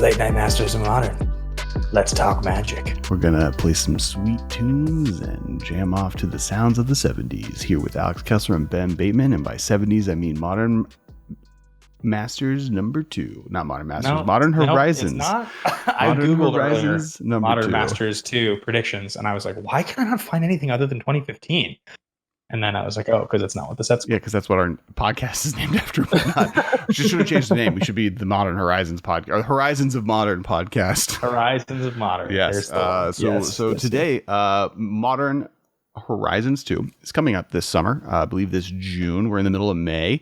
Late Night Masters of Modern. Let's talk Magic. We're gonna play some sweet tunes and jam off to the sounds of the 70s here with Alex Kessler and Ben Bateman. And by 70s, I mean Modern Masters number 2. Not Modern Masters, Modern Horizons. It's not. I Googled Horizons number Modern 2. Masters 2 predictions, and I was like, why can I not find anything other than 2015? And then I was like, oh, because it's not what the set's called. Yeah, because that's what our podcast is named after. We should have changed the name. We should be the Modern Horizons podcast, or Horizons of Modern podcast. Horizons of Modern. Yes. So today, Modern Horizons 2 is coming up this summer. I believe this June. We're in the middle of May.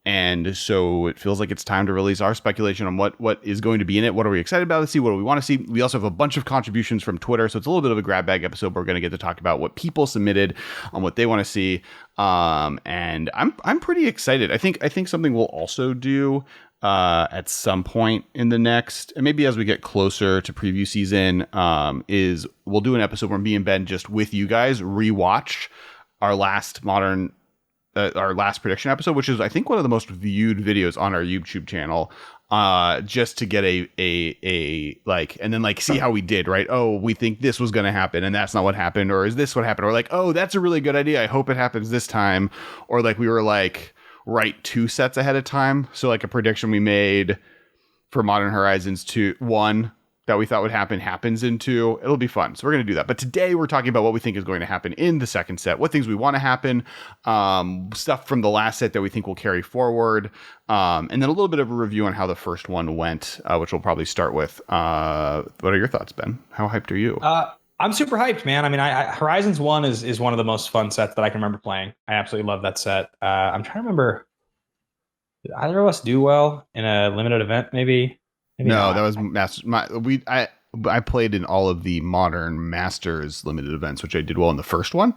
And so it feels like it's time to release our speculation on what is going to be in it. What are we excited about to see? What do we want to see? We also have a bunch of contributions from Twitter. So it's a little bit of a grab bag episode. We're going to get to talk about what people submitted on what they want to see. And I'm pretty excited. I think something we'll also do at some point in the next, and maybe as we get closer to preview season, is we'll do an episode where me and Ben just with you guys rewatch our last our last prediction episode, which is I think one of the most viewed videos on our YouTube channel, just to get a like, and then like see how we did, right? Oh, we think this was going to happen and that's not what happened, or is this what happened? Or like, oh, that's a really good idea, I hope it happens this time. Or like we were like right 2 sets ahead of time, so like a prediction we made for Modern Horizons 1 that we thought would happens in 2. It'll be fun. So we're going to do that. But today we're talking about what we think is going to happen in the second set, what things we want to happen, stuff from the last set that we think will carry forward, and then a little bit of a review on how the first one went, which we'll probably start with. What are your thoughts, Ben? How hyped are you? I'm super hyped, man. I mean, Horizons 1 is one of the most fun sets that I can remember playing. I absolutely love that set. I'm trying to remember, did either of us do well in a limited event, maybe? No, not. That was Masters. I played in all of the Modern Masters limited events, which I did well in the first one.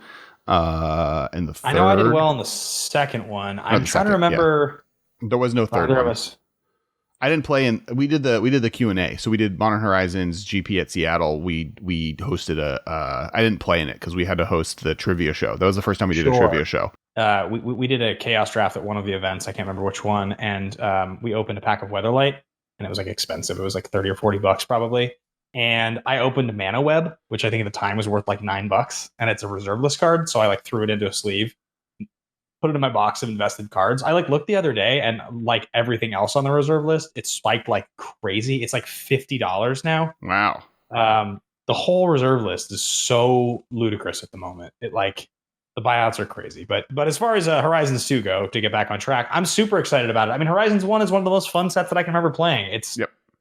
And the third. I know I did well in the second one. I'm trying to remember. Yeah. There was no third one. I didn't play in. We did the Q&A. So we did Modern Horizons GP at Seattle. We hosted I didn't play in it because we had to host the trivia show. That was the first time we did a trivia show. We did a chaos draft at one of the events. I can't remember which one, and we opened a pack of Weatherlight. And it was like expensive. It was like $30 or $40 probably. And I opened a Mana Web, which I think at the time was worth like $9. And it's a reserve list card. So I like threw it into a sleeve, put it in my box of invested cards. I like looked the other day and like everything else on the reserve list, it spiked like crazy. It's like $50 now. Wow. The whole reserve list is so ludicrous at the moment. It like the buyouts are crazy. But as far as Horizons 2 go, to get back on track, I'm super excited about it. I mean, Horizons 1 is one of the most fun sets that I can remember playing. It's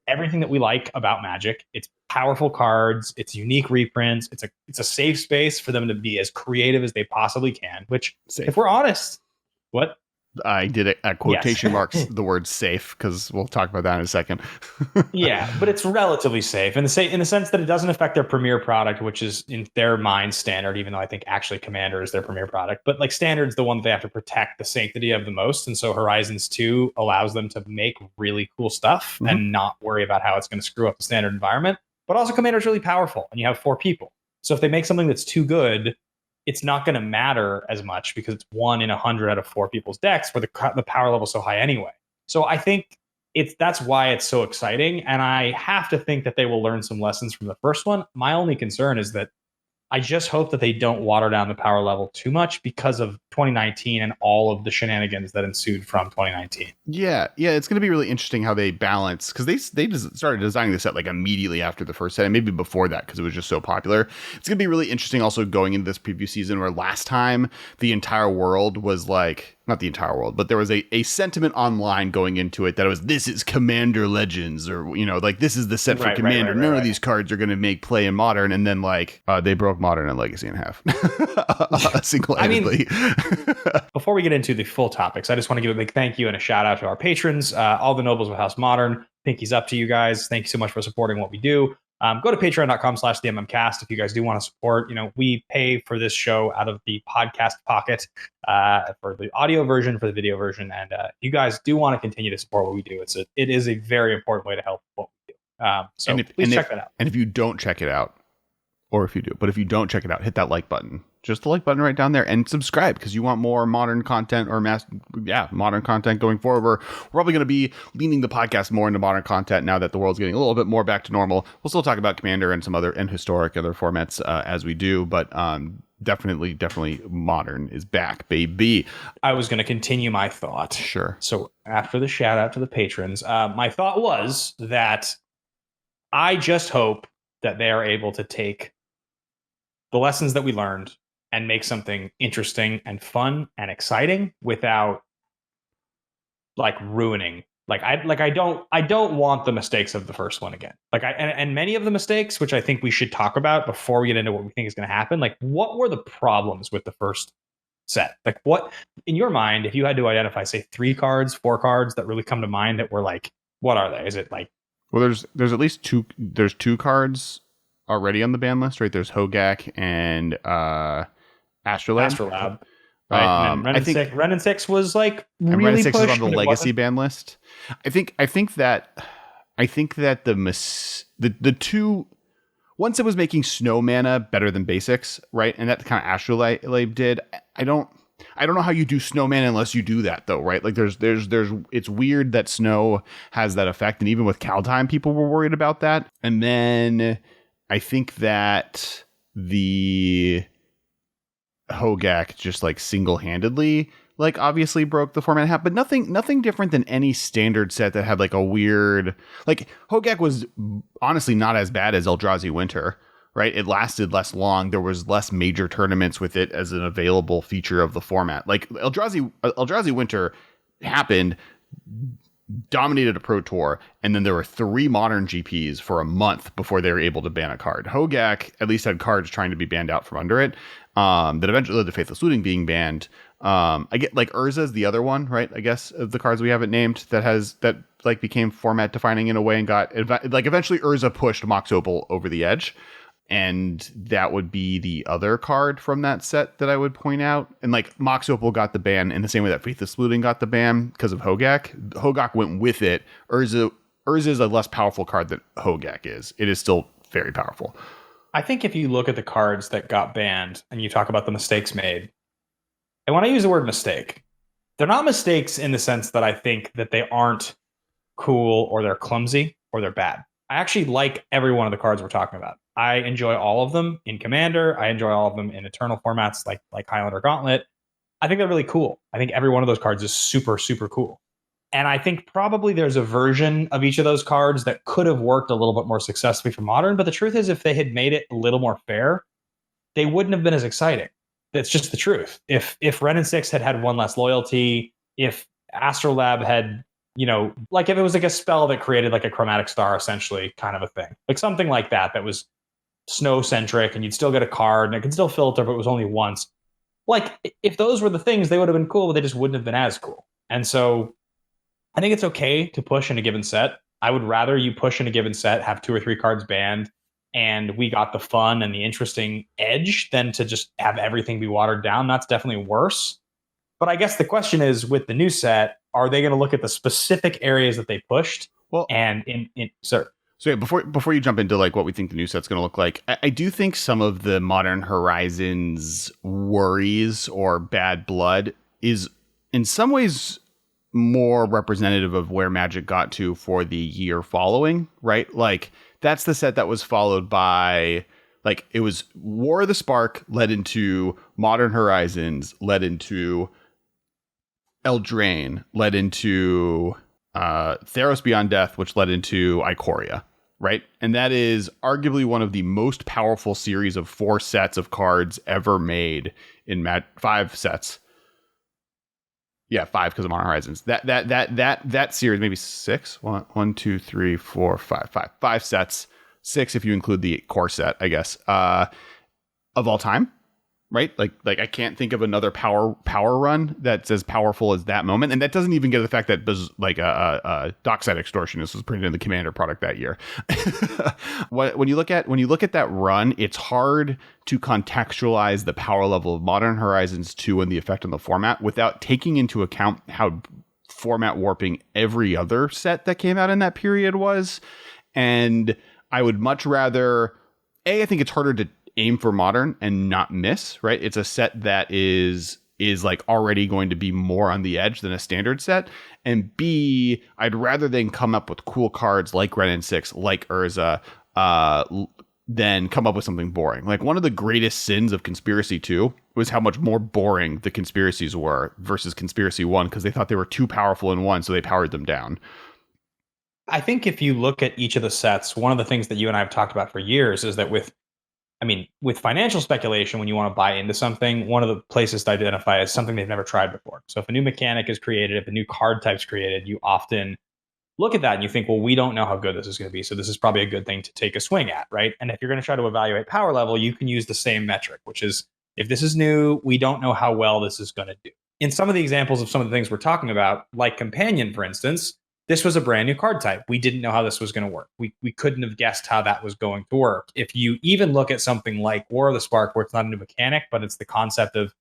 everything that we like about Magic. It's powerful cards. It's unique reprints. It's a safe space for them to be as creative as they possibly can, which, if we're honest, what? I did it at quotation marks, the word safe, because we'll talk about that in a second. Yeah, but it's relatively safe in the sense that it doesn't affect their premier product, which is in their mind Standard, even though I think actually Commander is their premier product. But like Standard's the one that they have to protect the sanctity of the most. And so Horizons 2 allows them to make really cool stuff and not worry about how it's going to screw up the Standard environment. But also Commander is really powerful and you have 4 people. So if they make something that's too good, it's not going to matter as much because it's 1 in 100 out of 4 people's decks where the power level is so high anyway. So I think that's why it's so exciting. And I have to think that they will learn some lessons from the first one. My only concern is that I just hope that they don't water down the power level too much because of 2019 and all of the shenanigans that ensued from 2019. Yeah, it's going to be really interesting how they balance, because they just started designing the set like immediately after the first set, and maybe before that because it was just so popular. It's going to be really interesting also going into this preview season where last time the entire world was like, not the entire world, but there was a sentiment online going into it that it was, this is Commander Legends, or, like this is the set for Commander. None of these cards are going to make play in Modern. And then like they broke Modern and Legacy in half single-handedly. Before we get into the full topics, I just want to give a big thank you and a shout out to our patrons, all the nobles of House Modern. Pinky's up to you guys. Thank you so much for supporting what we do. Go to patreon.com/theMMcast if you guys do want to support. We pay for this show out of the podcast pocket for the audio version, for the video version. And if you guys do want to continue to support what we do, it is a very important way to help what we do. Please check that out. And if you don't check it out, or if you do, but if you don't check it out, hit that like button. just the like button right down there, and subscribe because you want more modern content or modern content going forward. We're probably going to be leaning the podcast more into modern content now that the world's getting a little bit more back to normal. We'll still talk about Commander and some other and historic other formats as we do, but definitely modern is back, baby. I was going to continue my thought. Sure. So after the shout out to the patrons, my thought was that I just hope that they are able to take the lessons that we learned and make something interesting and fun and exciting without like ruining. I don't want the mistakes of the first one again. And many of the mistakes, which I think we should talk about before we get into what we think is going to happen. Like, what were the problems with the first set? Like, what in your mind, if you had to identify, say, 3 cards, 4 cards that really come to mind that were like, what are they? Is it like? Well, there's at least 2. There's 2 cards already on the ban list, right? There's Hogak and Astrolabe. Right. And I think Ren and 6 was like really Ren and 6 pushed, is on the legacy ban list. I think that the 2, once it was making snow mana better than basics, right? And that kind of Astrolabe did. I don't know how you do snow mana unless you do that though, right? Like there's it's weird that snow has that effect, and even with Kaldheim people were worried about that. And then I think that the Hogak just like single-handedly like obviously broke the format in half, but nothing different than any standard set that had like a weird, like Hogak was honestly not as bad as Eldrazi Winter, right? It lasted less long. There was less major tournaments with it as an available feature of the format. Like Eldrazi Winter happened, dominated a pro tour, and then there were 3 modern GPs for a month before they were able to ban a card. Hogak at least had cards trying to be banned out from under it, that eventually led to Faithless Looting being banned. I get like Urza's the other one, right? I guess of the cards we haven't named that like became format defining in a way and got like eventually Urza pushed Mox Opal over the edge. And that would be the other card from that set that I would point out. And like Mox Opal got the ban in the same way that Faithless Looting got the ban because of Hogak. Hogak went with it. Urza is a less powerful card than Hogak is. It is still very powerful. I think if you look at the cards that got banned and you talk about the mistakes made, and when I use the word mistake, they're not mistakes in the sense that I think that they aren't cool or they're clumsy or they're bad. I actually like every one of the cards we're talking about. I enjoy all of them in Commander. I enjoy all of them in Eternal formats like Highlander Gauntlet. I think they're really cool. I think every one of those cards is super, super cool. And I think probably there's a version of each of those cards that could have worked a little bit more successfully for Modern. But the truth is, if they had made it a little more fair, they wouldn't have been as exciting. That's just the truth. If Ren and 6 had 1 less loyalty, if Astrolabe had, like if it was like a spell that created like a chromatic star, essentially kind of a thing, like something like that was snow centric, and you'd still get a card and it could still filter, but it was only once. Like if those were the things, they would have been cool, but they just wouldn't have been as cool. And so I think it's okay to push in a given set. I would rather you push in a given set, have 2 or 3 cards banned, and we got the fun and the interesting edge than to just have everything be watered down. That's definitely worse. But I guess the question is, with the new set, are they going to look at the specific areas that they pushed? Well, and So yeah, before you jump into like what we think the new set's going to look like, I do think some of the Modern Horizons worries or bad blood is in some ways more representative of where Magic got to for the year following, right? Like that's the set that was followed by, like, it was War of the Spark led into Modern Horizons, led into Eldraine, led into Theros Beyond Death, which led into Ikoria, right? And that is arguably one of the most powerful series of 4 sets of cards ever made in 5 sets. Yeah, 5 because of Modern Horizons. That series, maybe 6. 1, 2, 3, 4, 5. 5 sets. 6 if you include the core set, I guess. Of all time, right? Like I can't think of another power run that's as powerful as that moment, and that doesn't even get to the fact that Dockside Extortionist was printed in the Commander product that year. When you look at that run, it's hard to contextualize the power level of Modern Horizons 2 and the effect on the format without taking into account how format warping every other set that came out in that period was. And I would much rather, I think it's harder to aim for Modern and not miss, right? It's a set that is like already going to be more on the edge than a standard set. And B, I'd rather than come up with cool cards like Ren and 6, like Urza, than come up with something boring. Like one of the greatest sins of Conspiracy 2 was how much more boring the conspiracies were versus Conspiracy 1, because they thought they were too powerful in one, so they powered them down. I think if you look at each of the sets, one of the things that you and I have talked about for years is that with financial speculation, when you want to buy into something, one of the places to identify is something they've never tried before. So if a new mechanic is created, if a new card type's created, you often look at that and you think, well, we don't know how good this is going to be. So this is probably a good thing to take a swing at, right? And if you're going to try to evaluate power level, you can use the same metric, which is if this is new, we don't know how well this is going to do. In some of the examples of some of the things we're talking about, like Companion, for instance, this was a brand new card type. We didn't know how this was going to work. We couldn't have guessed how that was going to work. If you even look at something like War of the Spark, where it's not a new mechanic, but it's the concept of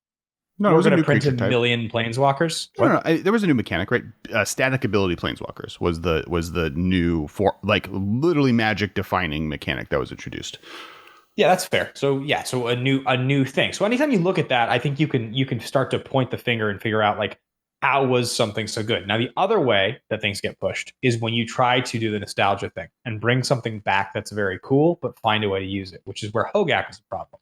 we're going to print a million planeswalkers. No, there was a new mechanic, right? Static ability planeswalkers was the new like literally magic defining mechanic that was introduced. Yeah, that's fair. So a new thing. So anytime you look at that, I think you can start to point the finger and figure out like, how was something so good? Now, the other way that things get pushed is when you try to do the nostalgia thing and bring something back that's very cool, but find a way to use it, which is where Hogak is a problem.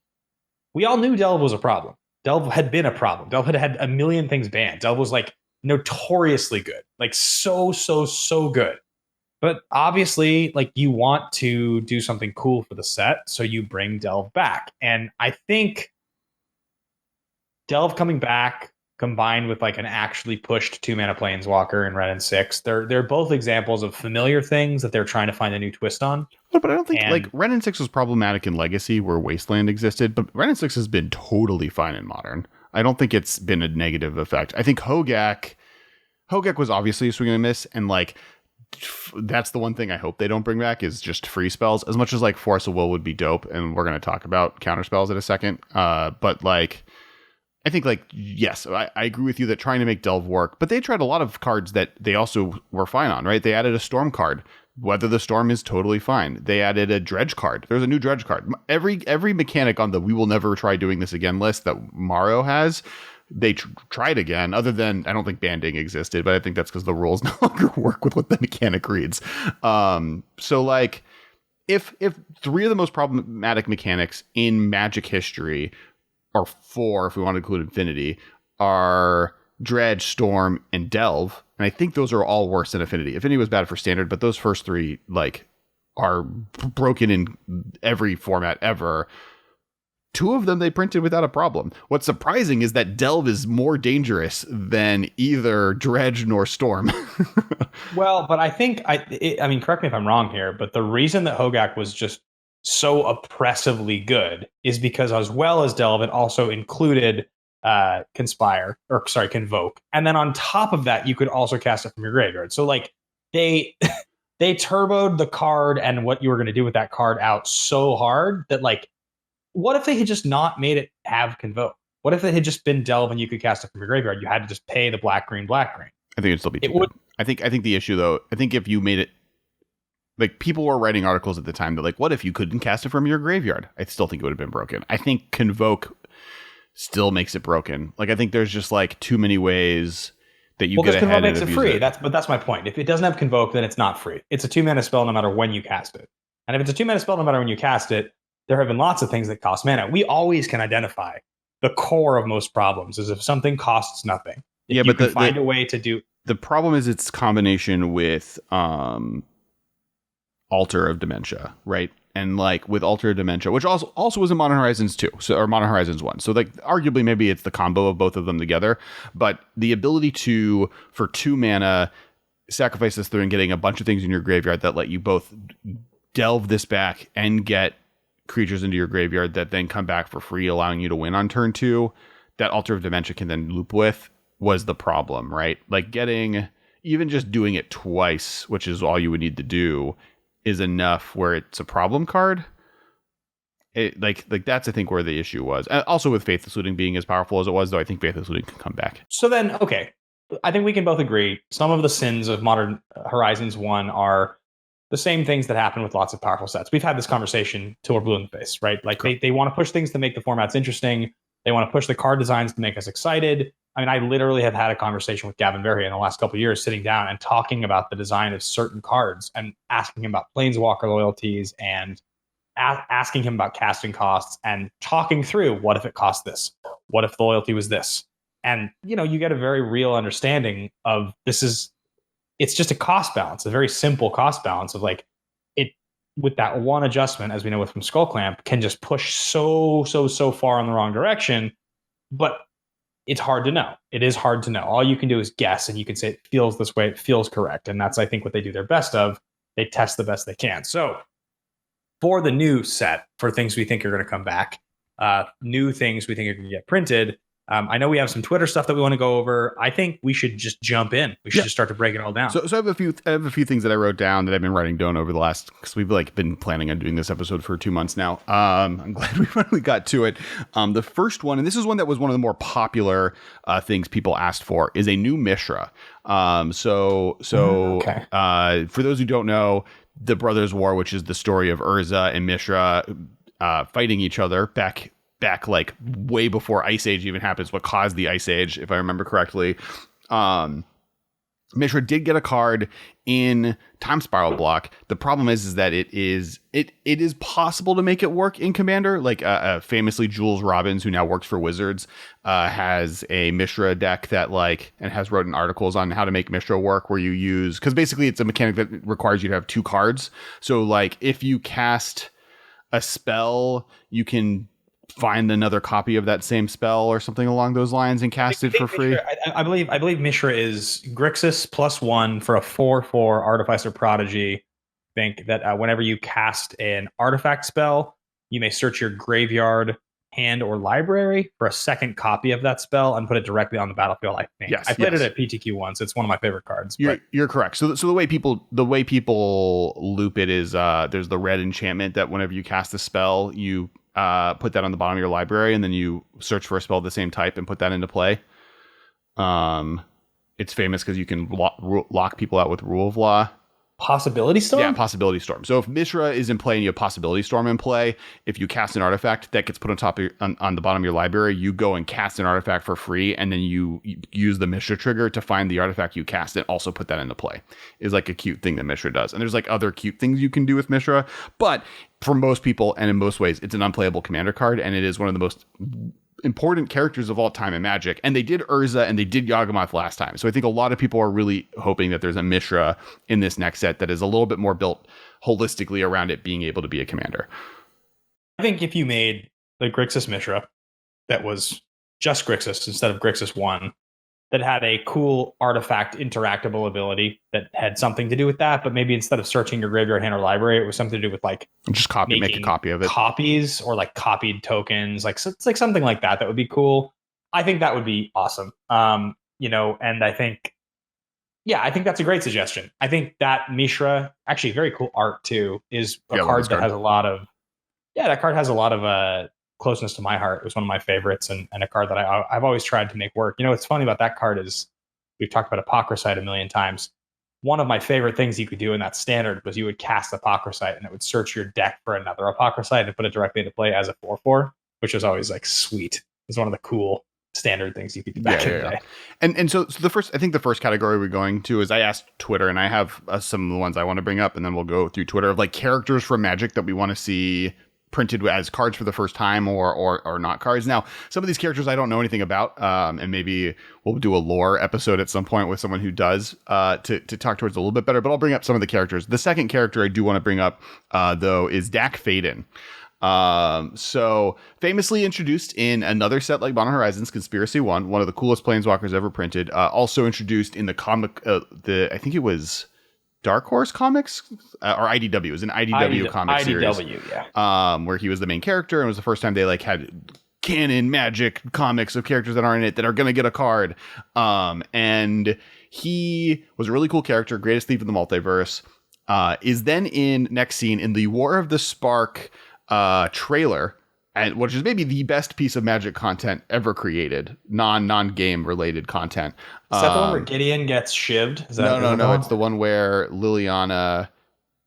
We all knew Delve was a problem. Delve had been a problem. Delve had a million things banned. Delve was like notoriously good, like so good. But obviously, like you want to do something cool for the set, so you bring Delve back. And I think Delve coming back, combined with like an actually pushed 2-mana planeswalker in Ren and 6, they're both examples of familiar things that they're trying to find a new twist on. But I don't think like Ren and 6 was problematic in Legacy where Wasteland existed, but Ren and 6 has been totally fine in Modern. I don't think it's been a negative effect. I think Hogak was obviously a swing and a miss, and like that's the one thing I hope they don't bring back is just free spells. As much as like Force of Will would be dope, and we're going to talk about counter spells in a second. But like, I think like, yes, I agree with you that trying to make Delve work, but they tried a lot of cards that they also were fine on, right? They added a Storm card. Weather the Storm is totally fine. They added a Dredge card. There's a new Dredge card. Every mechanic on the we will never try doing this again list that Morrow has, they tried again, other than I don't think banding existed, but I think that's because the rules no longer work with what the mechanic reads. So like if 3 of the most problematic mechanics in Magic history, or 4 if we want to include Infinity, are Dredge, Storm, and Delve, and I think those are all worse than Affinity. Affinity was bad for Standard, but those first 3 like are broken in every format ever. 2 of them they printed without a problem. What's surprising is that Delve is more dangerous than either Dredge nor Storm. Well, but I think I mean, correct me if I'm wrong here, but the reason that Hogak was just so oppressively good is because as well as Delve, it also included Convoke, and then on top of that, you could also cast it from your graveyard. So like they turboed the card and what you were going to do with that card out so hard that like, what if they had just not made it have Convoke? What if it had just been Delve and you could cast it from your graveyard? You had to just pay the black green. I think it'd still be too good. I think the issue though, I think if you made it, like people were writing articles at the time that like, what if you couldn't cast it from your graveyard? I still think it would have been broken. I think Convoke still makes it broken. Like I think there's just like too many ways that you get ahead and makes it free. That's my point. If it doesn't have Convoke, then it's not free. It's a 2-mana spell no matter when you cast it. And if it's a 2-mana spell no matter when you cast it, there have been lots of things that cost mana. We always can identify the core of most problems is if something costs nothing. If you can find a way to do. The problem is its combination with Altar of Dementia, right? And like with Altar of Dementia, which also was in Modern Horizons 2, or Modern Horizons 1. So like arguably maybe it's the combo of both of them together, but the ability to, for 2 mana, sacrifice this through and getting a bunch of things in your graveyard that let you both delve this back and get creatures into your graveyard that then come back for free, allowing you to win on turn 2, that Altar of Dementia can then loop with, was the problem, right? Like getting, even just doing it twice, which is all you would need to do, is enough where it's a problem card. It, like that's I think where the issue was. Also with Faithless Looting being as powerful as it was, though, I think Faithless Looting can come back. So then, okay, I think we can both agree some of the sins of Modern Horizons 1 are the same things that happen with lots of powerful sets. We've had this conversation till we're blue in the face, right? Like they want to push things to make the formats interesting. They want to push the card designs to make us excited. I mean, I literally have had a conversation with Gavin Verhey in the last couple of years, sitting down and talking about the design of certain cards and asking him about Planeswalker loyalties and asking him about casting costs and talking through what if it cost this? What if the loyalty was this? And, you get a very real understanding of it's just a cost balance, a very simple cost balance of like it with that one adjustment, as we know with from Skull Clamp, can just push so far in the wrong direction. But it's hard to know. It is hard to know. All you can do is guess, and you can say it feels this way, it feels correct. And that's, I think, what they do their best of. They test the best they can. So for the new set, for things we think are going to come back, new things we think are going to get printed, I know we have some Twitter stuff that we want to go over. I think we should just jump in. We should just start to break it all down. So I have a few things that I wrote down that I've been writing down over the last, because we've been planning on doing this episode for 2 months now. I'm glad we finally got to it. The first one, and this is one that was one of the more popular things people asked for, is a new Mishra. For those who don't know, the Brothers' War, which is the story of Urza and Mishra fighting each other back like way before Ice Age even happens, what caused the Ice Age, if I remember correctly. Mishra did get a card in Time Spiral block. The problem is that it is possible to make it work in Commander. Like famously, Jules Robbins, who now works for Wizards, has a Mishra deck that and has written articles on how to make Mishra work, where you use, because basically it's a mechanic that requires you to have 2 cards. So if you cast a spell, you can find another copy of that same spell or something along those lines and cast it for free. I believe Mishra is Grixis +1 for a 4/4 Artificer Prodigy. Think that whenever you cast an artifact spell, you may search your graveyard, hand, or library for a second copy of that spell and put it directly on the battlefield. I think I played it at PTQ once. It's one of my favorite cards. You're correct. So the way people loop it is there's the red enchantment that whenever you cast a spell, you put that on the bottom of your library, and then you search for a spell of the same type and put that into play. It's famous because you can lock people out with Rule of Law. Possibility Storm? Yeah, Possibility Storm. So if Mishra is in play and you have Possibility Storm in play, if you cast an artifact that gets put on top of on the bottom of your library, you go and cast an artifact for free, and then you use the Mishra trigger to find the artifact you cast and also put that into play. Is a cute thing that Mishra does. And there's other cute things you can do with Mishra, but for most people and in most ways, it's an unplayable commander card, and it is one of the most important characters of all time in Magic. And they did Urza and they did Yawgmoth last time. So I think a lot of people are really hoping that there's a Mishra in this next set that is a little bit more built holistically around it being able to be a commander. I think if you made the Grixis Mishra that was just Grixis instead of Grixis 1, that had a cool artifact interactable ability that had something to do with that, but maybe instead of searching your graveyard, hand, or library, it was something to do with just make a copy of it, copies or copied tokens, it's something like that. That would be cool. I think that would be awesome. And I think that's a great suggestion. I think that Mishra, actually very cool art too, is a card that has a lot of, that card has a lot of closeness to my heart. It was one of my favorites and a card that I've always tried to make work. What's funny about that card is we've talked about Apocryphite a million times. One of my favorite things you could do in that standard was you would cast Apocryphite and it would search your deck for another Apocryphite and put it directly into play as a 4/4, which was always sweet. It was one of the cool standard things you could do back in the day. And so the first category we're going to is I asked Twitter, and I have some of the ones I want to bring up, and then we'll go through Twitter of characters from Magic that we want to see printed as cards for the first time or not cards. Now, some of these characters I don't know anything about, and maybe we'll do a lore episode at some point with someone who does to talk towards a little bit better, but I'll bring up some of the characters. The second character I do want to bring up, though, is Dak Faden. So famously introduced in another set like Modern Horizons, Conspiracy 1, one of the coolest Planeswalkers ever printed, also introduced in the comic, I think it was Dark Horse Comics or IDW. It was an IDW comic series. IDW, where he was the main character, and it was the first time they had canon Magic comics of characters that aren't in it that are going to get a card. And he was a really cool character, greatest thief in the multiverse. Is then in next scene in the War of the Spark trailer, and which is maybe the best piece of Magic content ever created, non-game related content. Is that the one where Gideon gets shivved? No. It's the one where Liliana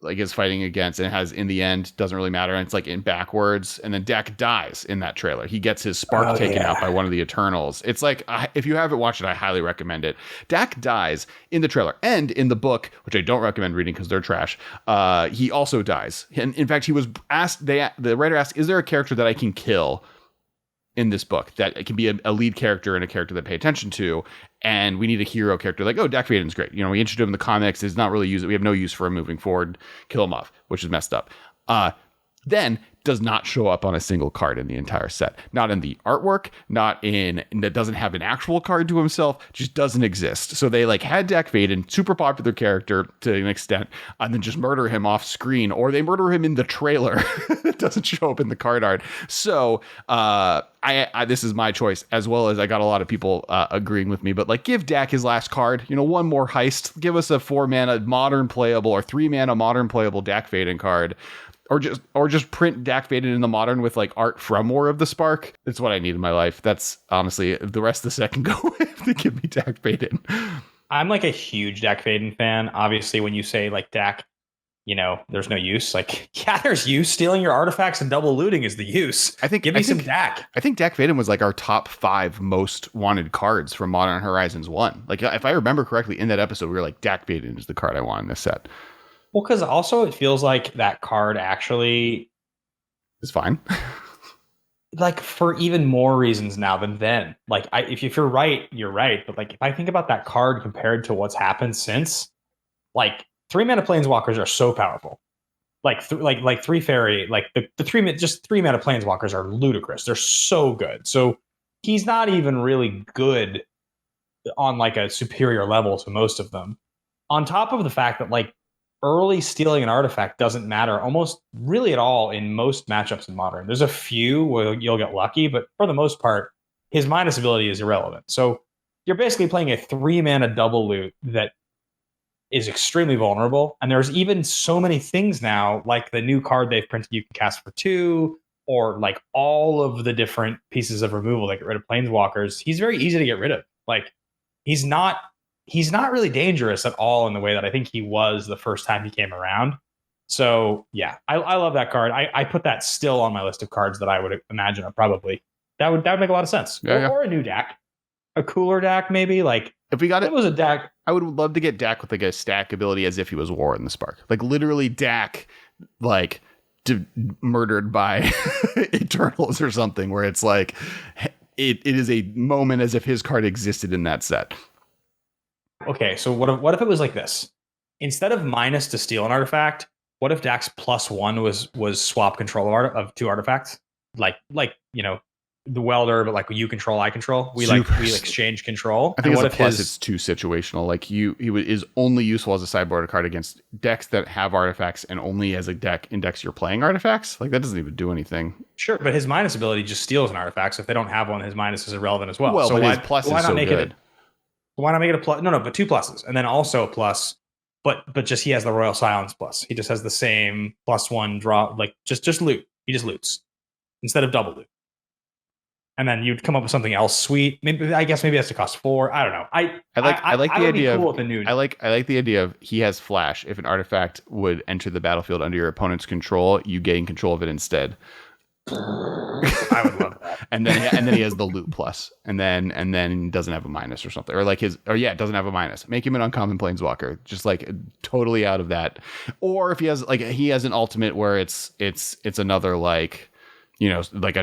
like is fighting against, and has in the end doesn't really matter, and it's like in backwards, and then Dak dies in that trailer. He gets his spark taken out by one of the Eternals. It's like, if you haven't watched it, I highly recommend it. Dak dies in the trailer, and in the book, which I don't recommend reading because they're trash. He also dies, and in fact, he was asked. The writer asked, "Is there a character that I can kill in this book that it can be a lead character and a character that I pay attention to, and we need a hero character?" Like, oh, Dak Vaden's great. We introduced him in the comics. It's not really used. We have no use for him moving forward. Kill him off, which is messed up. Then does not show up on a single card in the entire set. Not in the artwork, that doesn't have an actual card to himself, just doesn't exist. So they had Dak Vaden, super popular character to an extent, and then just murder him off screen, or they murder him in the trailer. It doesn't show up in the card art. So I this is my choice, as well as I got a lot of people agreeing with me, but give Dak his last card, one more heist, give us a 4-mana modern playable or 3-mana modern playable Dak Vaden card. Or just print Dak Vaden in the modern with art from War of the Spark. It's what I need in my life. That's honestly the rest of the set can go with to give me Dak Vaden. I'm a huge Dak Vaden fan. Obviously, when you say Dak, there's no use. There's use. Stealing your artifacts and double looting is the use. Give me some Dak. I think Dak Vaden was our top 5 most wanted cards from Modern Horizons 1. If I remember correctly, in that episode, we were Dak Vaden is the card I want in this set. Well, because also it feels like that card actually is fine. For even more reasons now than then. If you're right, you're right. But if I think about that card compared to what's happened since, 3-mana Planeswalkers are so powerful. Three fairy, the 3-mana Planeswalkers are ludicrous. They're so good. So he's not even really good on a superior level to most of them. On top of the fact that early stealing an artifact doesn't matter almost really at all in most matchups in Modern. There's a few where you'll get lucky, but for the most part, his minus ability is irrelevant. So you're basically playing a 3-mana double loot that is extremely vulnerable. And there's even so many things now, like the new card they've printed you can cast for 2, or all of the different pieces of removal that get rid of Planeswalkers. He's very easy to get rid of. He's not really dangerous at all in the way that I think he was the first time he came around. So yeah, I love that card. I put that still on my list of cards that I would imagine probably that would make a lot of sense. Yeah, or a new Dak, a cooler Dak maybe. If we got it was a Dak, I would love to get Dak with a stack ability as if he was War in the Spark. Literally Dak murdered by Eternals or something, where it's it is a moment as if his card existed in that set. Okay, so what if it was like this? Instead of minus to steal an artifact, what if Dak's +1 was swap control of 2 artifacts? The welder, but you control, I control. We exchange control. I think what if it's too situational. He is only useful as a sideboard card against decks that have artifacts, and only as a deck index you're playing artifacts. That doesn't even do anything. Sure, but his minus ability just steals an artifact. So if they don't have one, his minus is irrelevant as well. Well, so but his plus is so good. Why not make it a plus? No, but 2 pluses, and then also a plus. But just he has the Royal Silence plus. He just has the same +1 draw. Just loot. He just loots instead of double loot. And then you'd come up with something else sweet. Maybe that's to cost 4. I don't know. I like the idea of the new. I like the idea of he has flash. If an artifact would enter the battlefield under your opponent's control, you gain control of it instead. I would love that. and then he has the loot plus, and then doesn't have a minus or something, or doesn't have a minus. Make him an uncommon Planeswalker, just totally out of that. Or if he has an ultimate where it's another a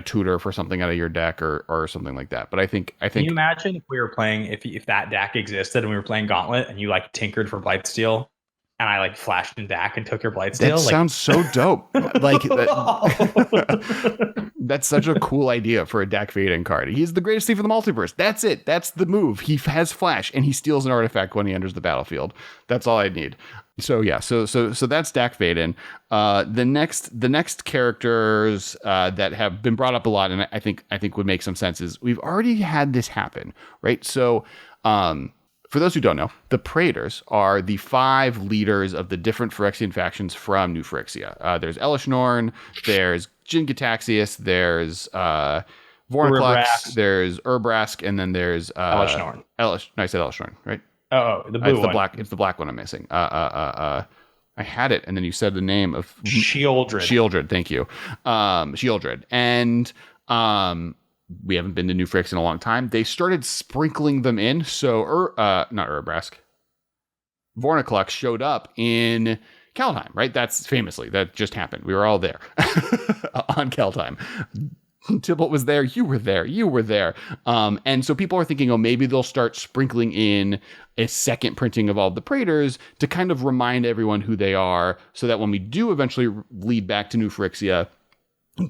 tutor for something out of your deck or something like that. But I think. Can you imagine if we were playing if that deck existed and we were playing Gauntlet and you tinkered for Blightsteel? And I flashed in Dak and took your Blightsteel. That sounds so dope. That's such a cool idea for a Dak Vaden card. He's the greatest thief in the multiverse. That's it. That's the move. He has flash and he steals an artifact when he enters the battlefield. That's all I need. So yeah, so that's Dak Vaden. The next characters that have been brought up a lot, and I think would make some sense, is we've already had this happen, right? So for those who don't know, the Praters are the 5 leaders of the different Phyrexian factions from New Phyrexia. There's Elishnorn, there's Jin Gitaxias, there's Vornaclux, there's Urbrask, and then there's Elishnorn. I said Elishnorn, right? Oh, the blue one. It's the black one I'm missing. I I had it, and then you said the name of Shieldred. Shieldred, thank you. Shieldred. And we haven't been to New Fricks in a long time. They started sprinkling them in. So, not Urabrask. Vorniclux showed up in Kaldheim, right? That's famously, that just happened. We were all there on Kaldheim. Tybalt was there. You were there. You were there. And so people are thinking, oh, maybe they'll start sprinkling in a second printing of all the Praters to kind of remind everyone who they are, so that when we do eventually lead back to New Phyrexia,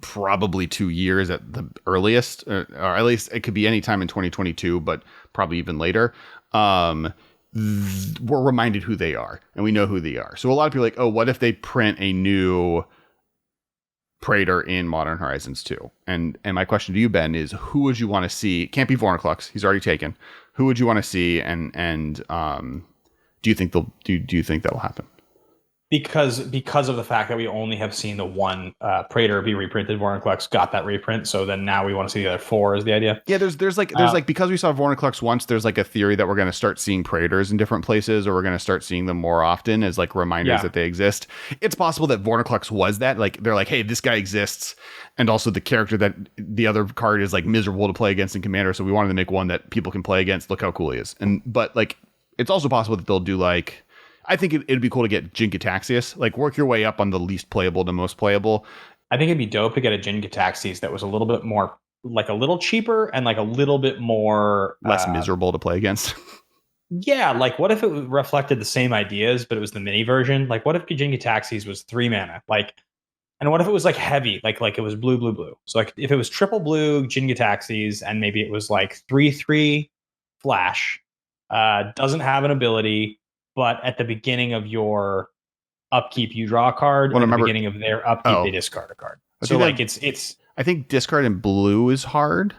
probably 2 years at the earliest, or at least it could be any time in 2022, but probably even later, we're reminded who they are, and we know who they are. So a lot of people are like, oh, what if they print a new Praetor in Modern Horizons 2? And my question to you, Ben, is who would you want to see? It can't be Vorniclux. He's already taken. Who would you want to see? And do you think that'll happen? Because of the fact that we only have seen the one Praetor be reprinted, Vorniclux got that reprint. So then now we want to see the other 4 is the idea. Yeah, there's because we saw Vorniclux once, there's like a theory that we're going to start seeing Praetors in different places, or we're going to start seeing them more often as like reminders that they exist. It's possible that Vorniclux was that. Like they're like, hey, this guy exists, and also the character that the other card is like miserable to play against in Commander, so we wanted to make one that people can play against. Look how cool he is. But like, it's also possible that they'll do like, I think it'd be cool to get Jin-Gitaxias, like work your way up on the least playable to most playable. I think it'd be dope to get a Jin-Gitaxias that was a little bit more, like a little cheaper and like a little bit more less miserable to play against. Yeah, like what if it reflected the same ideas, but it was the mini version? Like what if Jin-Gitaxias was 3 mana? Like, and what if it was like heavy, like it was blue, blue, blue? So like if it was triple blue Jin-Gitaxias and maybe it was like 3/3 flash, doesn't have an ability, but at the beginning of your upkeep, you draw a card. At the beginning of their upkeep, they discard a card. So like it's. I think discard in blue is hard.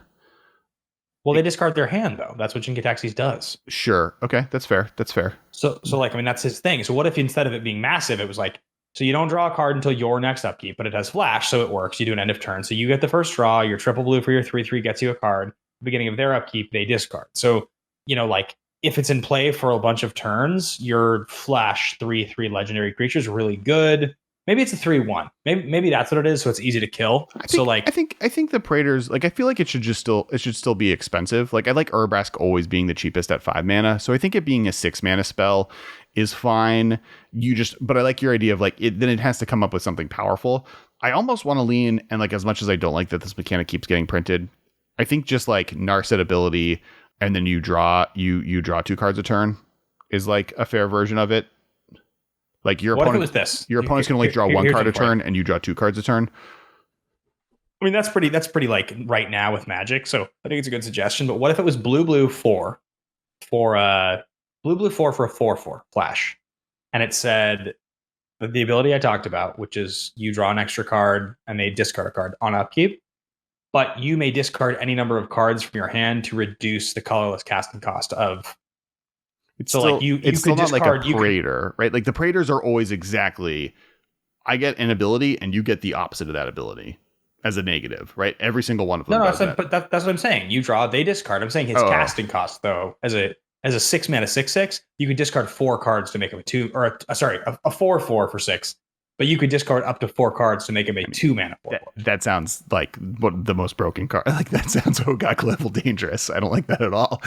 Well, they discard their hand though. That's what Jin-Gitaxias does. Sure. Okay, that's fair. That's fair. So like I mean that's his thing. So what if instead of it being massive, it was like, so you don't draw a card until your next upkeep, but it has flash, so it works. You do an end of turn, so you get the first draw. Your triple blue for your 3/3 gets you a card. At the beginning of their upkeep, they discard. So like. If it's in play for a bunch of turns, your flash 3/3 legendary creature is really good. Maybe it's a 3/1. Maybe that's what it is. So it's easy to kill. I think the Praters, like I feel like it should still be expensive. Like I like Urabrask always being the cheapest at 5 mana. So I think it being a 6 mana spell is fine. But I like your idea of like then it has to come up with something powerful. I almost want to lean, and like as much as I don't like that this mechanic keeps getting printed, I think just like Narset ability. And then you draw 2 cards a turn is like a fair version of it. Like your opponent can only draw 1 card a turn, and you draw 2 cards a turn. I mean that's pretty like right now with Magic. So I think it's a good suggestion. But what if it was blue 4 for a 4/4 flash, and it said the ability I talked about, which is you draw an extra card and they discard a card on upkeep. But you may discard any number of cards from your hand to reduce the colorless casting cost of. It's still not like a Praetor, right? Like the Praters are always exactly. I get an ability, and you get the opposite of that ability as a negative, right? Every single one of them. But that's what I'm saying. You draw, they discard. I'm saying his casting cost, though, as a 6 mana 6/6, you could discard 4 cards to make him a 2, or a 4/4 for 6. But you could discard up to 4 cards to make him a 2 mana 4/4. That sounds like what the most broken card. Like that sounds Hogak level dangerous. I don't like that at all.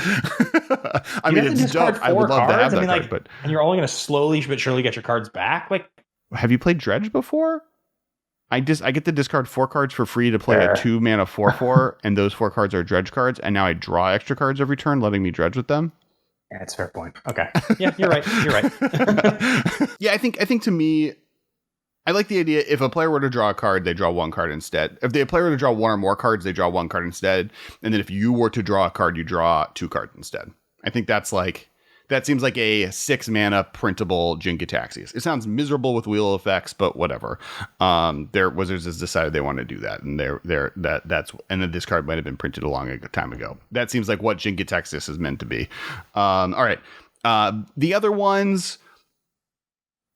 I mean, it's dope. I would love to have that card, but and you're only going to slowly but surely get your cards back. Like, have you played Dredge before? I get to discard 4 cards for free to play a 2 mana 4/4, and those 4 cards are Dredge cards, and now I draw extra cards every turn, letting me dredge with them. Yeah, that's a fair point. Okay, yeah, you're right. Yeah, I think to me. I like the idea if a player were to draw a card, they draw 1 card instead. If the player were to draw 1 or more cards, they draw 1 card instead. And then if you were to draw a card, you draw 2 cards instead. I think that seems like a 6 mana printable Jin-Gitaxias. It sounds miserable with wheel effects, but whatever. Their Wizards has decided they want to do that, and and then this card might have been printed a long time ago. That seems like what Jin-Gitaxias is meant to be. All right. The other ones.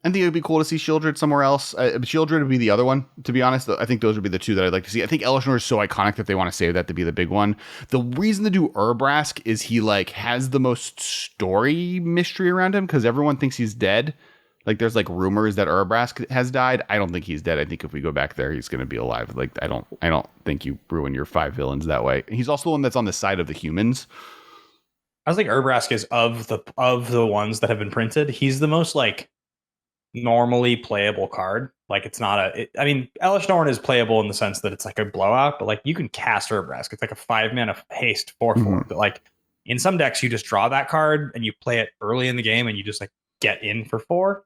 I think it would be cool to see Shieldred somewhere else. Shieldred would be the other one, to be honest. I think those would be the 2 that I'd like to see. I think Elishnor is so iconic that they want to save that to be the big one. The reason to do Urabrask is he like has the most story mystery around him because everyone thinks he's dead. Like there's like rumors that Urabrask has died. I don't think he's dead. I think if we go back there, he's going to be alive. Like I don't think you ruin your 5 villains that way. He's also the one that's on the side of the humans. I was like Urabrask is of the ones that have been printed, he's the most like normally playable card. Like it's not I mean, Elesh Norn is playable in the sense that it's like a blowout, but like you can cast Urabrask. It's like a 5-mana haste 4/4. But like in some decks, you just draw that card and you play it early in the game, and you just like get in for 4.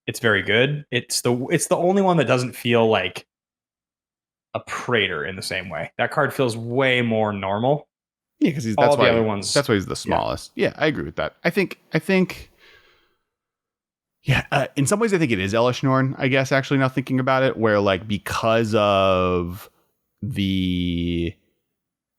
It's very good. It's the only one that doesn't feel like a Praetor in the same way. That card feels way more normal. Yeah, because all the other ones. That's why he's the smallest. Yeah, I agree with that. I think. Yeah, in some ways, I think it is Elesh Norn, I guess, actually, now thinking about it, where, like, because of the...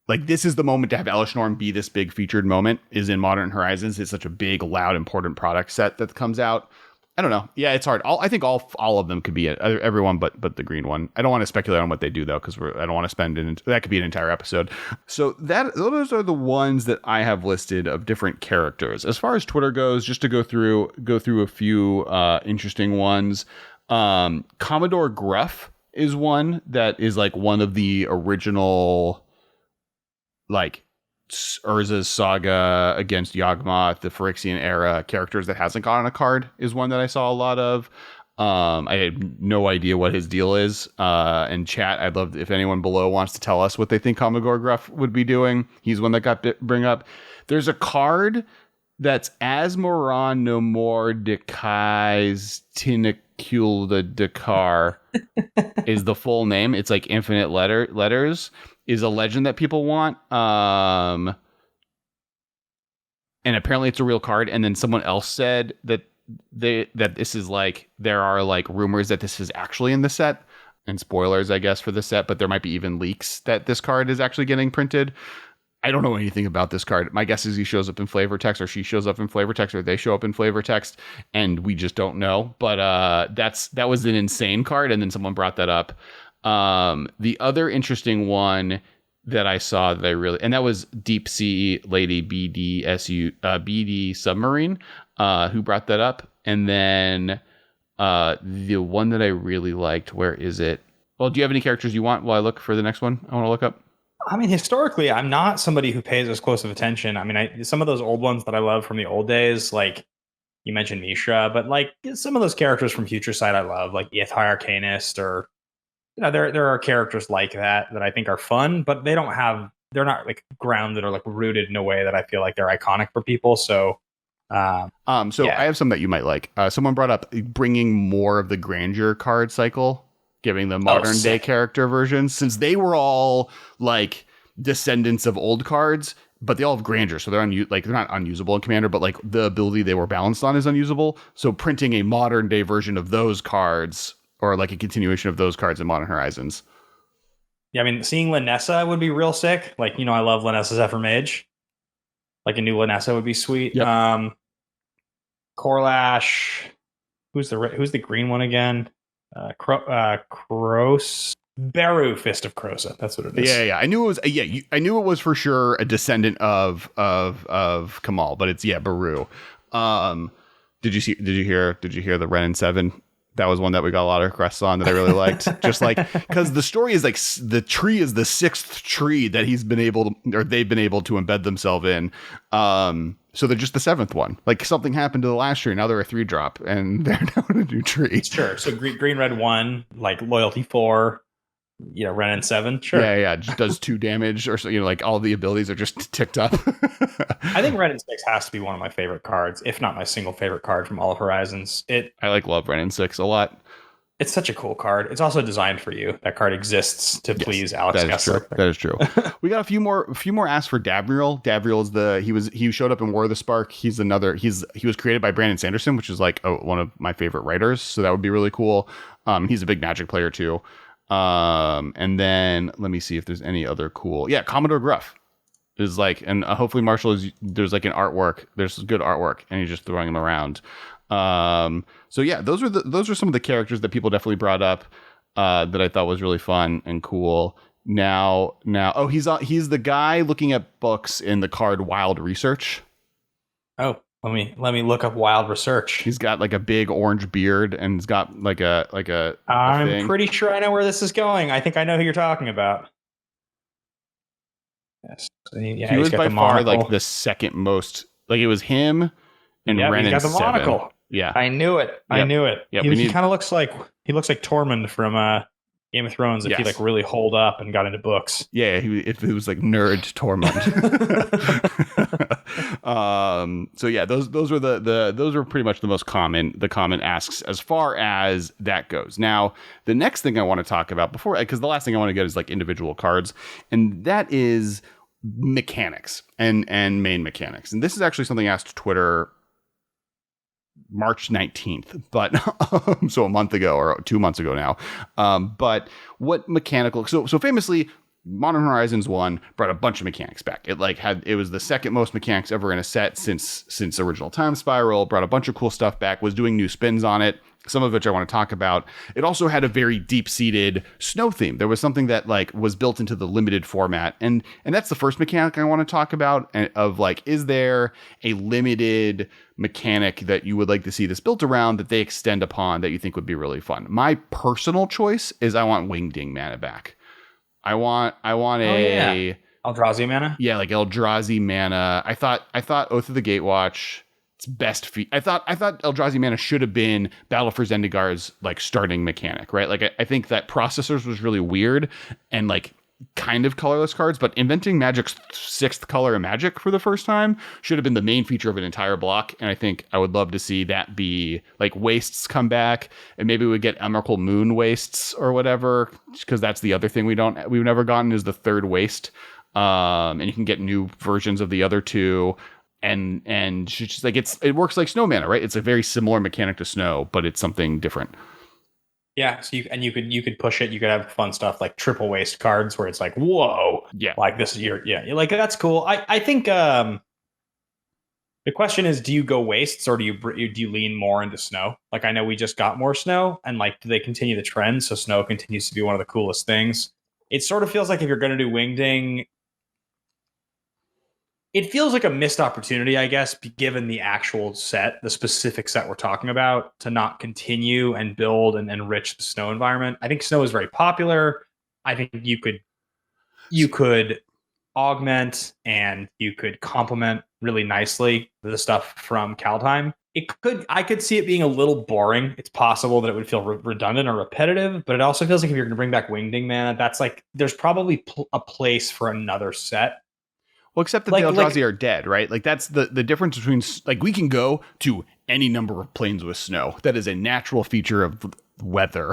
Like, this is the moment to have Elesh Norn be this big featured moment, is in Modern Horizons. It's such a big, loud, important product set that comes out. I don't know. Yeah, it's hard. I think all of them could be it. Everyone but the green one. I don't want to speculate on what they do, though, because I don't want to spend that could be an entire episode. So those are the ones that I have listed of different characters. As far as Twitter goes, just to go through a few interesting ones. Commodore Gruff is one that is like one of the original, like, Urza's saga against Yawgmoth, the Phyrexian era characters that hasn't gotten a card, is one that I saw a lot of. I had no idea what his deal is. And chat, I'd love if anyone below wants to tell us what they think Commodore Gruff would be doing. He's one that got bring up. There's a card that's Asmoran no more Dekai's Tinacule the Dakar is the full name. It's like infinite letters. Is a legend that people want. And apparently it's a real card. And then someone else said that this is like, there are like rumors that this is actually in the set, and spoilers, I guess, for the set, but there might be even leaks that this card is actually getting printed. I don't know anything about this card. My guess is he shows up in flavor text, or she shows up in flavor text, or they show up in flavor text, and we just don't know. But that was an insane card, and then someone brought that up. The other interesting one that I saw that I really, and that was Deep Sea Lady BD Submarine, who brought that up. And then the one that I really liked, where is it? Well, do you have any characters you want while I look for the next one I want to look up? I mean, historically, I'm not somebody who pays as close of attention. I mean, some of those old ones that I love from the old days, like you mentioned Mishra, but like some of those characters from Future Sight I love, like Ithai Arcanist, or there are characters like that I think are fun, but they're not like grounded or like rooted in a way that I feel like they're iconic for people. So, I have some that you might like. Someone brought up bringing more of the Grandeur card cycle, giving the modern day character versions, since they were all like descendants of old cards, but they all have Grandeur, so they're not unusable in Commander, but like the ability they were balanced on is unusable. So printing a modern day version of those cards, or like a continuation of those cards in Modern Horizons. Yeah, I mean, seeing Lanessa would be real sick. Like, I love Lanessa Zephyr Mage. Like a new Lanessa would be sweet. Yep. Korlash. Who's the green one again? Kroos. Beru, Fist of Krosa. That's what it is. Yeah. I knew it was. I knew it was for sure a descendant of Kamal, but it's Beru. Did you hear the Ren and 7? That was one that we got a lot of requests on that I really liked. Just like, because the story is like the tree is the 6th tree that they've been able to embed themselves in. So they're just the 7th one. Like something happened to the last tree. Now they're a 3-drop and they're now in a new tree. Sure. So green, red 1, like loyalty 4, Ren and 7. Sure. Yeah. Just does 2 damage, or so, like all the abilities are just ticked up. I think Ren and 6 has to be one of my favorite cards, if not my single favorite card from all of Horizons. I love Ren and 6 a lot. It's such a cool card. It's also designed for you. That card exists to please Alex Kessler. That is true. We got a few more asks for Davriel. Davriel is he showed up in War of the Spark. He was created by Brandon Sanderson, which is like one of my favorite writers. So that would be really cool. He's a big Magic player too. And then let me see if there's any other cool. Yeah, Commodore Gruff is like, and hopefully Marshall there's like an artwork. There's good artwork, and he's just throwing them around. So yeah, those are some of the characters that people definitely brought up that I thought was really fun and cool. Now, he's the guy looking at books in the card Wild Research. Oh, Let me look up wild research. He's got like a big orange beard and he's got like a I'm thing. pretty sure I know where this is going. I think I know who you're talking about. Yes. Yeah, He was got by the far monocle. like the second most. Like it was him and Ren he's and got the 7. monocle. Yeah, I knew it. I knew it. Yep, He kind of looks like Tormund from Game of Thrones if he like really holed up and got into books. Yeah, if it was like nerd Tormund. So yeah, those were those were pretty much the common asks as far as that goes. Now, the next thing I want to talk about because the last thing I want to get is like individual cards, and that is mechanics and main mechanics. And this is actually something I asked Twitter March 19th, but so a month ago or 2 months ago now. But what mechanical, so famously Modern Horizons 1 brought a bunch of mechanics back. It was the second most mechanics ever in a set since original Time Spiral, brought a bunch of cool stuff back, was doing new spins on it, some of which I want to talk about. It also had a very deep-seated snow theme. There was something that like was built into the limited format. And that's the first mechanic I want to talk about of like, is there a limited mechanic that you would like to see this built around that they extend upon that you think would be really fun? My personal choice is I want Wingding mana back. I want Eldrazi mana. Yeah, like Eldrazi mana. I thought Oath of the Gatewatch. Its best I thought Eldrazi mana should have been Battle for Zendikar's like starting mechanic, right? Like I think that Processors was really weird and like kind of colorless cards, but inventing Magic's 6th color in Magic for the first time should have been the main feature of an entire block. And I think I would love to see that be like Wastes come back, and maybe we get Emrakul Moon Wastes or whatever, because that's the other thing we've never gotten is the third Waste. And you can get new versions of the other two. And it's just like it works like Snow mana, right? It's a very similar mechanic to Snow, but it's something different. Yeah, so you could push it. You could have fun stuff like triple waste cards where it's like, whoa, yeah, like this is like that's cool. I think the question is, do you go wastes or do you lean more into Snow? Like I know we just got more Snow, and like do they continue the trend so Snow continues to be one of the coolest things? It sort of feels like if you're going to do Wingding, it feels like a missed opportunity, I guess, given the actual set, the specific set we're talking about, to not continue and build and enrich the Snow environment. I think Snow is very popular. I think you could augment and you could complement really nicely the stuff from Kaldheim. I could see it being a little boring. It's possible that it would feel redundant or repetitive, but it also feels like if you're going to bring back Wingding mana, that's like there's probably a place for another set. Well, except that the Eldrazi are dead, right? Like that's the difference between like we can go to any number of planes with snow. That is a natural feature of weather.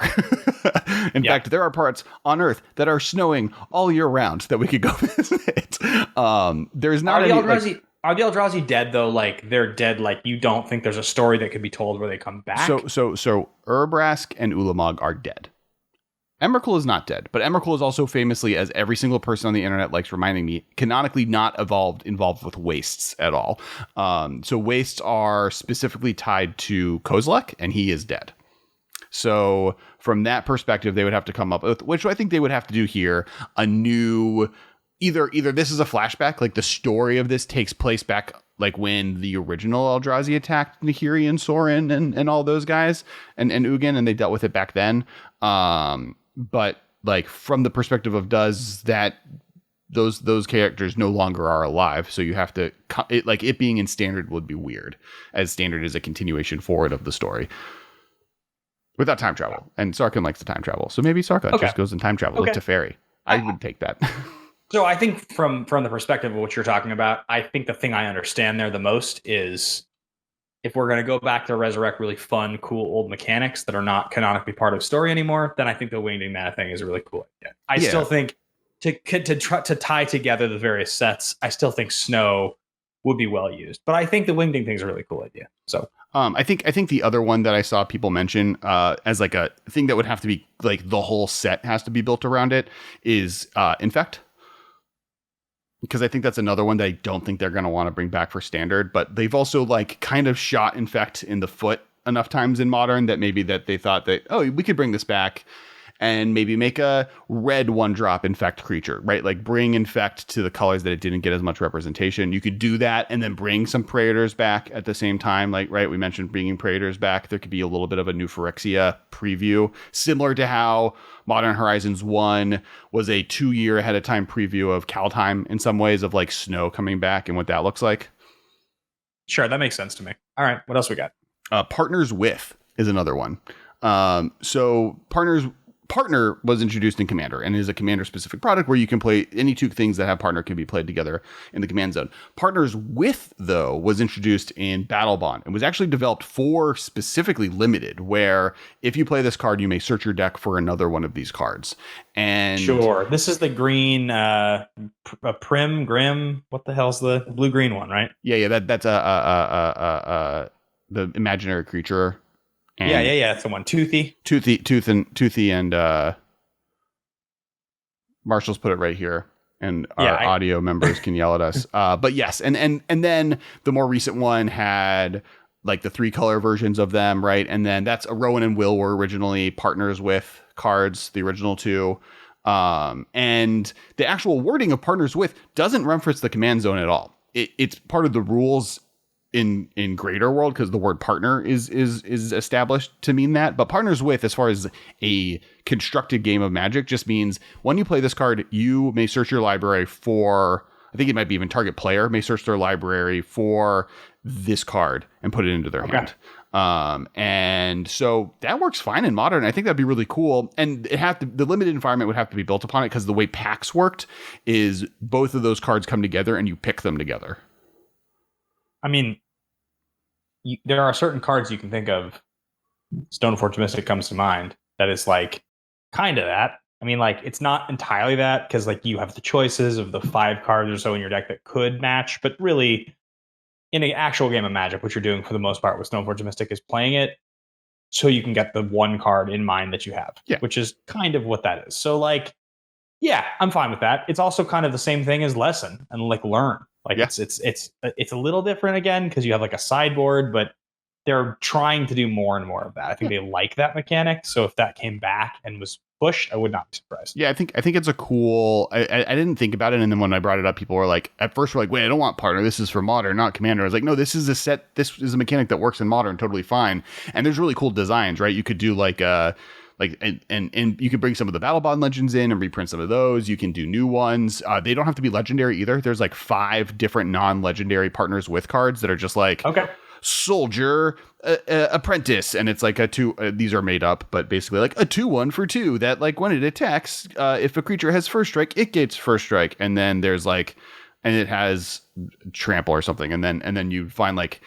In fact, there are parts on Earth that are snowing all year round that we could go visit. There's not any. Are the Eldrazi dead though? Like they're dead. Like you don't think there's a story that could be told where they come back? So Urabrask and Ulamog are dead. Emrakul is not dead, but Emrakul is also famously, as every single person on the internet likes reminding me, canonically not involved with wastes at all. So wastes are specifically tied to Kozilek, and he is dead. So from that perspective, they would have to come up with, which I think they would have to do here, a new, either this is a flashback, like the story of this takes place back like when the original Eldrazi attacked Nahiri and Sorin and all those guys and Ugin, and they dealt with it back then. But like from the perspective of does that those characters no longer are alive, so you have to it being in standard would be weird, as standard is a continuation forward of the story without time travel, and Sarkhan likes the time travel, so maybe Sarkhan just goes in time travel like Teferi. I would take that. So I think from the perspective of what you're talking about, I think the thing I understand there the most is if we're going to go back to resurrect really fun, cool old mechanics that are not canonically part of story anymore, then I think the Wingding mana thing is a really cool idea. I still think to try to tie together the various sets, I still think Snow would be well used. But I think the Wingding thing is a really cool idea. So I think the other one that I saw people mention as like a thing that would have to be like the whole set has to be built around it is Infect. Because I think that's another one that I don't think they're going to want to bring back for standard, but they've also like kind of shot Infect in the foot enough times in modern that maybe that they thought that, oh, we could bring this back. and maybe make a red 1-drop Infect creature, right? Like bring Infect to the colors that it didn't get as much representation. You could do that and then bring some Praters back at the same time. Like, right, we mentioned bringing Praters back. There could be a little bit of a new Phyrexia preview, similar to how Modern Horizons 1 was a 2-year ahead of time preview of Kaldheim in some ways, of like Snow coming back and what that looks like. Sure, that makes sense to me. All right, what else we got? Partners with is another one. So Partner was introduced in Commander and is a Commander-specific product where you can play any two things that have Partner can be played together in the command zone. Partners with, though, was introduced in Battle Bond and was actually developed for specifically Limited, where if you play this card, you may search your deck for another one of these cards. And sure, this is the green Grim. What the hell's the blue-green one, right? Yeah, that's the imaginary creature. And yeah. That's the one. Toothy and Marshall's put it right here, and our audio members can yell at us. But yes, and then the more recent one had like the 3-color versions of them, right? And then that's Rowan and Will were originally Partners with cards, the original 2. And the actual wording of Partners with doesn't reference the command zone at all. It's part of the rules in Greater World, because the word partner is established to mean that. But Partners with, as far as a constructed game of Magic, just means when you play this card, you may search your library for, I think it might be even target player may search their library for this card and put it into their hand. And so that works fine in Modern. I think that'd be really cool. And the limited environment would have to be built upon it, because the way packs worked is both of those cards come together and you pick them together. I mean, there are certain cards you can think of. Stoneforge Mystic comes to mind. That is like kind of that. I mean, like, it's not entirely that, because like you have the choices of the 5 cards or so in your deck that could match, but really in an actual game of Magic, what you're doing for the most part with Stoneforge Mystic is playing it so you can get the one card in mind that you have, which is kind of what that is. So like, yeah, I'm fine with that. It's also kind of the same thing as Lesson and like Learn. Like it's a little different again, because you have like a sideboard, but they're trying to do more and more of that. I think they like that mechanic. So if that came back and was pushed, I would not be surprised. Yeah, I think it's a cool. I didn't think about it, and then when I brought it up, people were like, at first, were like, "Wait, I don't want Partner. This is for Modern, not Commander." I was like, "No, this is a set. This is a mechanic that works in Modern totally fine." And there's really cool designs, right? You could do like and you can bring some of the Battle Bond legends in and reprint some of those. You can do new ones. They don't have to be legendary either. There's like 5 different non-legendary Partners with cards that are just like, okay, Soldier, Apprentice, and it's like a 2. These are made up, but basically like a 2/1 for 2 that like when it attacks, if a creature has first strike, it gets first strike, and then there's like, and it has trample or something, and then you find like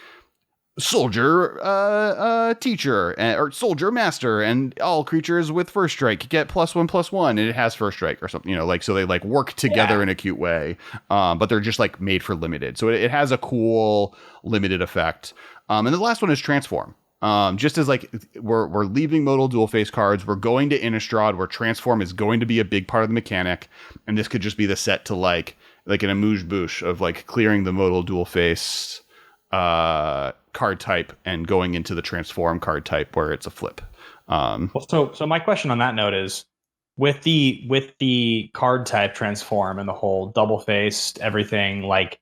Soldier Teacher or Soldier Master, and all creatures with first strike get +1/+1, and it has first strike or something, like, so they like work together in a cute way, but they're just like made for limited, so it has a cool limited effect. And the last one is Transform. Just as like we're leaving modal dual face cards, we're going to Innistrad, where Transform is going to be a big part of the mechanic, and this could just be the set to like an amuse-bouche of like clearing the modal dual face card type and going into the Transform card type where it's a flip. So my question on that note is, with the card type Transform and the whole double faced everything, like,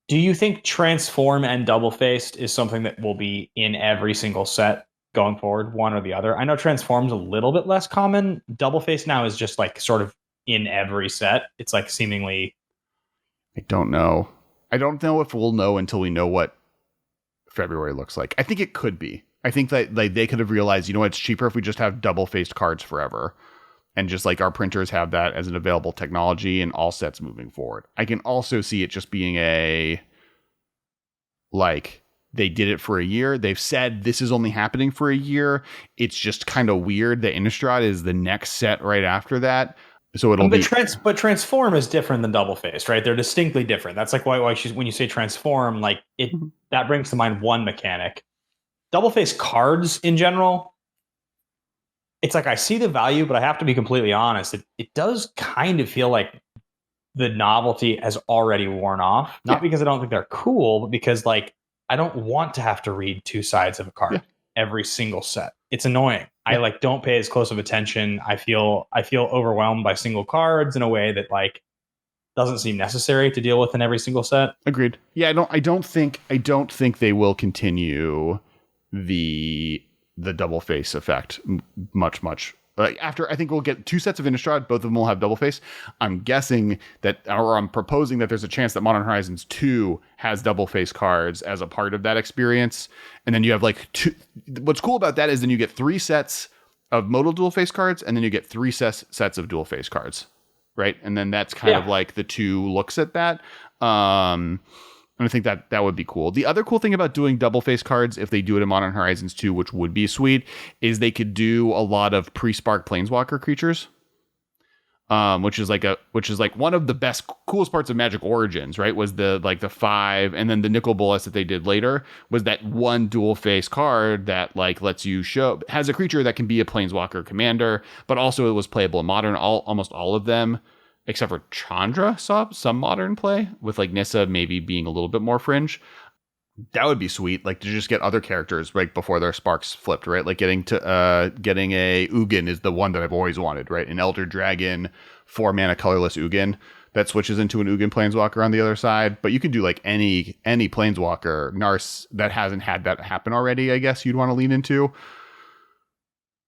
do you think Transform and double faced is something that will be in every single set going forward, one or the other? I know Transform's a little bit less common. Double faced now is just like sort of in every set. It's like seemingly. I don't know if we'll know until we know what February looks like. I think it could be. I think that like they could have realized, it's cheaper if we just have double-faced cards forever, and just like our printers have that as an available technology in all sets moving forward. I can also see it just being like they did it for a year. They've said this is only happening for a year. It's just kind of weird that Innistrad is the next set right after that. So it'll be. But Transform is different than double faced, right? They're distinctly different. That's like why when you say Transform, like it that brings to mind one mechanic. Double faced cards in general, it's like I see the value, but I have to be completely honest. It does kind of feel like the novelty has already worn off. Not because I don't think they're cool, but because like I don't want to have to read 2 sides of a card every single set. It's annoying. I like don't pay as close of attention. I feel overwhelmed by single cards in a way that like doesn't seem necessary to deal with in every single set. Agreed. Yeah, I don't think they will continue the double face effect much. Like after, I think we'll get 2 sets of Innistrad. Both of them will have double face. I'm guessing that, or I'm proposing that there's a chance that Modern Horizons 2 has double face cards as a part of that experience. And then you have like 2. What's cool about that is then you get 3 sets of modal dual face cards, and then you get 3 sets of dual face cards, right? And then that's kind of like the 2 looks at that. And I think that would be cool. The other cool thing about doing double face cards, if they do it in Modern Horizons 2, which would be sweet, is they could do a lot of pre-spark Planeswalker creatures, which is like one of the best, coolest parts of Magic Origins, right? Was the 5, and then the Nicol Bolas that they did later was that one dual face card that like lets you has a creature that can be a Planeswalker commander, but also it was playable in Modern. Almost all of them, except for Chandra, saw some Modern play, with like Nissa maybe being a little bit more fringe. That would be sweet, like to just get other characters right before their sparks flipped, right? Like getting a Ugin is the one that I've always wanted, right? An Elder Dragon, 4-mana colorless Ugin that switches into an Ugin Planeswalker on the other side. But you could do like any Planeswalker Nars that hasn't had that happen already, I guess you'd want to lean into.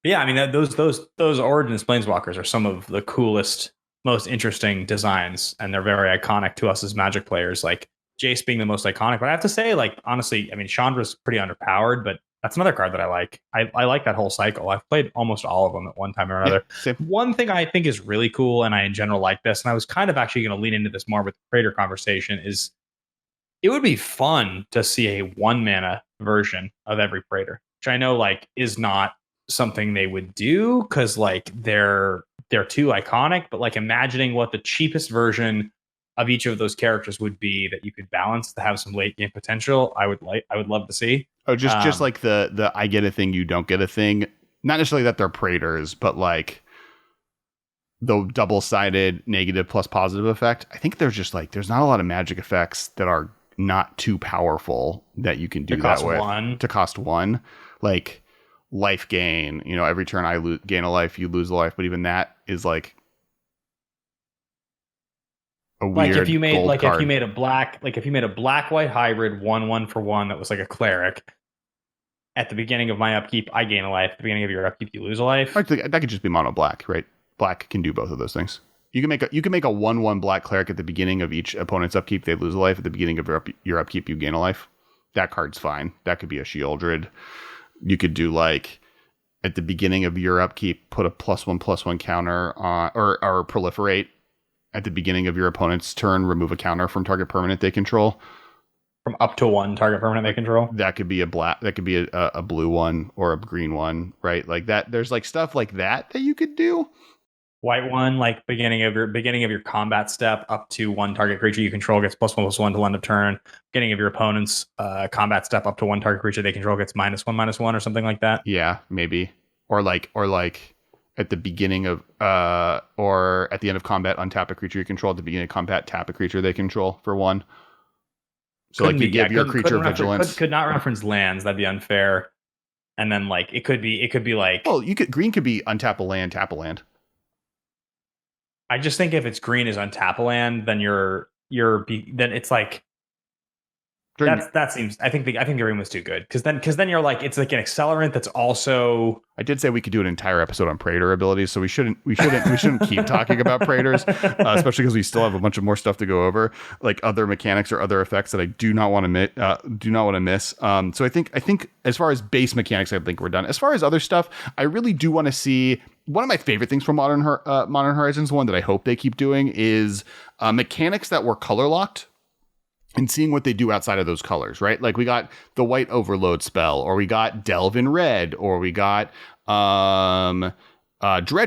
Yeah, I mean those Origins Planeswalkers are some of the coolest, most interesting designs, and they're very iconic to us as Magic players, like Jace being the most iconic. But I have to say, like, honestly, I mean, Chandra's pretty underpowered, but that's another card that I like. I like that whole cycle. I've played almost all of them at one time or another. Yeah, one thing I think is really cool, and I in general like this, and I was kind of actually going to lean into this more with the Praetor conversation, is it would be fun to see a 1-mana version of every Praetor, which I know like is not something they would do because like they're too iconic, but like imagining what the cheapest version of each of those characters would be that you could balance to have some late game potential, I would love to see. Oh, just like the I get a thing, you don't get a thing. Not necessarily that they're Praetors, but like the double-sided negative plus positive effect. I think there's just like there's not a lot of Magic effects that are not too powerful that you can do that with. To cost 1. Like life gain, every turn I gain a life, you lose a life, but even that is like a weird if you made card. If you made a black white hybrid 1/1 for 1 that was like a cleric. At the beginning of my upkeep, I gain a life. At the beginning of your upkeep, you lose a life. That could just be mono black, right? Black can do both of those things. You can make a 1/1 black cleric at the beginning of each opponent's upkeep. They lose a life. At the beginning of your upkeep, you gain a life. That card's fine. That could be a Sheoldred. You could do like at the beginning of your upkeep, put a +1/+1 counter on, or proliferate. At the beginning of your opponent's turn, remove a counter from target permanent they control. From up to 1 target permanent they control. That could be a black. That could be a blue one or a green one, right? Like that. There's like stuff like that you could do. White one, like beginning of your combat step, up to 1 target creature you control gets +1/+1 till end of turn. Beginning of your opponent's combat step, up to 1 target creature they control gets -1/-1 or something like that. Yeah, maybe. Or like at the beginning of or at the end of combat, untap a creature you control. At the beginning of combat, tap a creature they control for 1. So like you give your creature vigilance. Could not reference lands. That'd be unfair. And then like it could be like, well, green could be untap a land, tap a land. I just think if it's green is untap a land, then then it's like that seems. I think the green was too good because then you're like it's like an accelerant that's also. I did say we could do an entire episode on Praetor abilities, so we shouldn't keep talking about Praetors, especially because we still have a bunch of more stuff to go over, like other mechanics or other effects that I do not want to miss. So I think as far as base mechanics, I think we're done. As far as other stuff, I really do want to see. One of my favorite things from Modern Horizons, one that I hope they keep doing, is mechanics that were color locked. And seeing what they do outside of those colors, right? Like we got the white overload spell, or we got delve in red, or we got dredge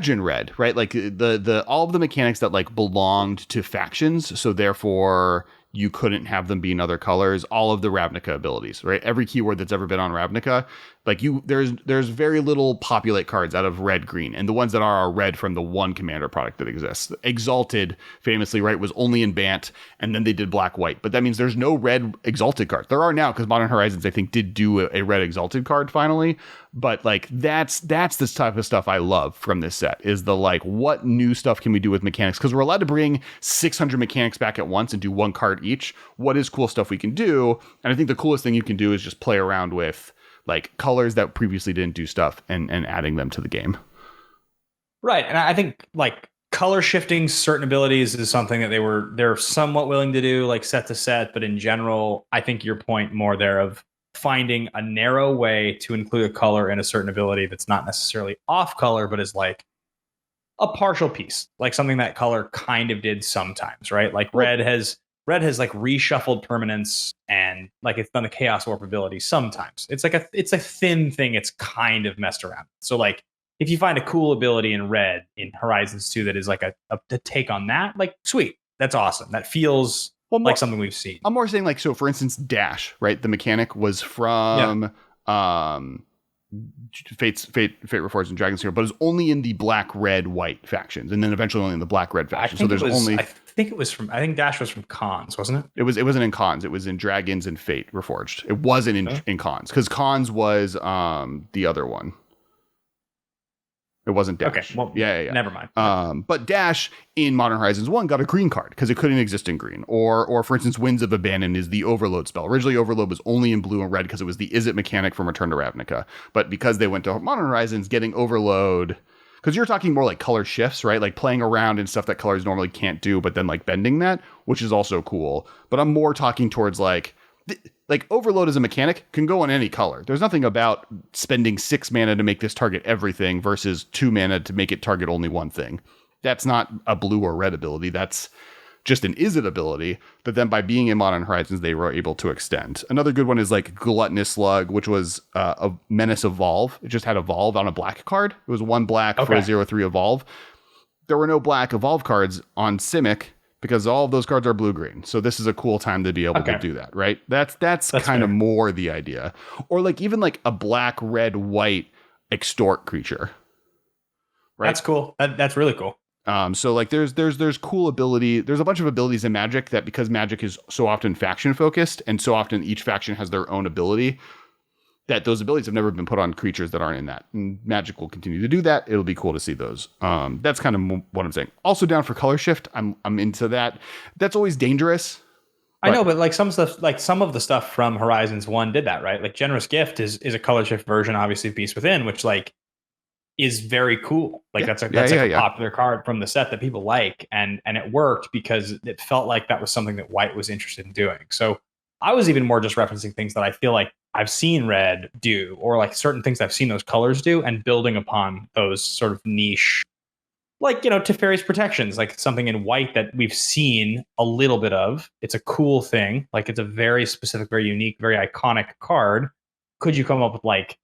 in red, right? Like the all of the mechanics that like belonged to factions. So therefore you couldn't have them be in other colors. All of the Ravnica abilities, right? Every keyword that's ever been on Ravnica, like there's very little populate cards out of red green, and the ones that are red from the one commander product that exists. Exalted, famously, right, was only in Bant, and then they did black white. But that means there's no red Exalted cards. There are now, because Modern Horizons, I think, did do a red Exalted card finally. But like that's the type of stuff I love from this set, is the like, what new stuff can we do with mechanics? Because we're allowed to bring 600 mechanics back at once and do one card each. What is cool stuff we can do? And I think the coolest thing you can do is just play around with like colors that previously didn't do stuff and adding them to the game. Right. And I think like color shifting certain abilities is something that they're somewhat willing to do, like set to set. But in general, I think your point more there of finding a narrow way to include a color in a certain ability that's not necessarily off color, but is like a partial piece, like something that color kind of did sometimes, right? Like red has like reshuffled permanents, and like it's done the Chaos Warp ability sometimes. It's a thin thing it's kind of messed around. So like if you find a cool ability in red in Horizons 2 that is like a take on that, like sweet, that's awesome. That feels like something we've seen. I'm more saying like, so for instance, Dash, right? The mechanic was from Fate Reforged and Dragon's Hero, but it's only in the black, red, white factions, and then eventually only in the black, red faction. So there's I think Dash was from Cons, wasn't it? It wasn't in Cons. It was in Dragons and Fate Reforged. It wasn't in Cons, because Cons was the other one. It wasn't Dash. Okay, well, yeah. Never mind. But Dash in Modern Horizons 1 got a green card because it couldn't exist in green. Or for instance, Winds of Abandon is the Overload spell. Originally, Overload was only in blue and red because it was the Is It mechanic from Return to Ravnica. But because they went to Modern Horizons, getting Overload, because you're talking more like color shifts, right? Like playing around and stuff that colors normally can't do, but then like bending that, which is also cool. But I'm more talking towards like Overload as a mechanic can go on any color. There's nothing about spending 6 mana to make this target everything versus 2 mana to make it target only one thing. That's not a blue or red ability. That's just an Is It ability that then by being in Modern Horizons, they were able to extend. Another good one is like Gluttonous Slug, which was a Menace Evolve. It just had Evolve on a black card. It was 1 black for a 0/3 Evolve. There were no black Evolve cards on Simic, because all of those cards are blue-green. So this is a cool time to be able to do that, right? That's kind of more the idea. Or like even like a black, red, white extort creature. Right? That's cool. That's really cool. So like there's cool ability. There's a bunch of abilities in Magic that, because Magic is so often faction focused and so often each faction has their own ability, that those abilities have never been put on creatures that aren't in that. And Magic will continue to do that. It'll be cool to see those. That's kind of what I'm saying. Also down for color shift. I'm into that. That's always dangerous. I know, but like some of the stuff from Horizons 1 did that, right? Like Generous Gift is a color shift version, obviously, of Beast Within, which like is very cool. Like that's a popular card from the set that people like, and it worked because it felt like that was something that White was interested in doing. So I was even more just referencing things that I feel like I've seen Red do, or like certain things I've seen those colors do, and building upon those sort of niche, like, Teferi's Protections, like something in White that we've seen a little bit of. It's a cool thing. Like it's a very specific, very unique, very iconic card. Could you come up with like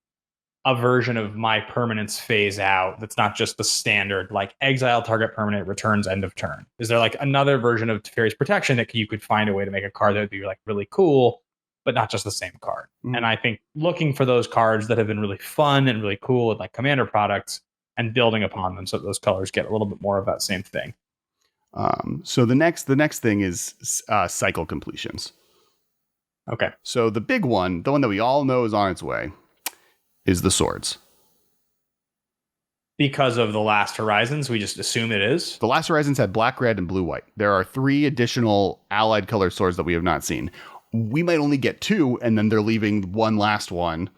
a version of My Permanence Phase Out that's not just the standard, like exile target permanent, returns end of turn? Is there like another version of Teferi's Protection that you could find a way to make a card that would be like really cool, but not just the same card? And I think looking for those cards that have been really fun and really cool with like commander products and building upon them so that those colors get a little bit more of that same thing. So the next thing is cycle completions. Okay. So the big one, the one that we all know is on its way, is the swords. Because of the last Horizons, we just assume it is. The last Horizons had black, red, and blue, white. There are 3 additional allied colored swords that we have not seen. We might only get 2, and then they're leaving one last one,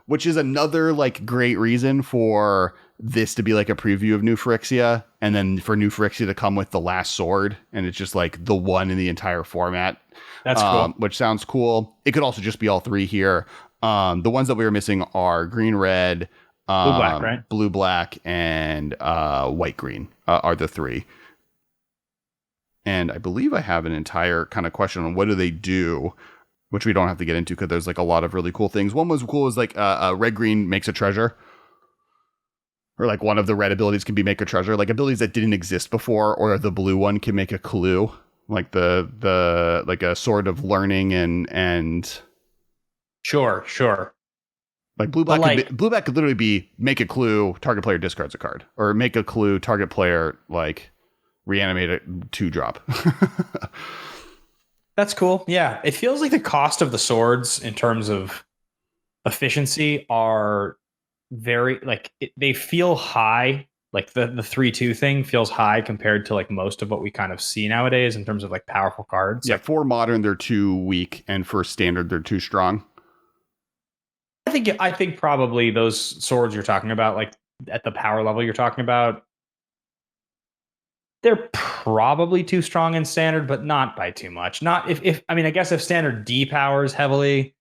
which is another like great reason for this to be like a preview of New Phyrexia, and then for New Phyrexia to come with the last sword, and it's just like the one in the entire format. That's cool. Which sounds cool. It could also just be all 3 here. The ones that we were missing are green, red, blue, black, right? Blue, black, and white, green are the 3. And I believe I have an entire kind of question on what do they do, which we don't have to get into because there's like a lot of really cool things. One was cool is like red, green makes a treasure. Or like one of the red abilities can be make a treasure. Like abilities that didn't exist before, or the blue one can make a clue. like the like a sword of learning and Sure. like But like, blue black could literally be make a clue, target player discards a card, or make a clue, target player like reanimate a 2-drop. that's cool. Yeah. It feels like the cost of the swords in terms of efficiency are very like they feel high. Like the 3/2 thing feels high compared to like most of what we kind of see nowadays in terms of like powerful cards. Yeah, Like for modern they're too weak, and for standard they're too strong. I think probably those swords you're talking about, like at the power level you're talking about, they're probably too strong in standard, but not by too much. Not if I mean, I guess if standard depowers heavily,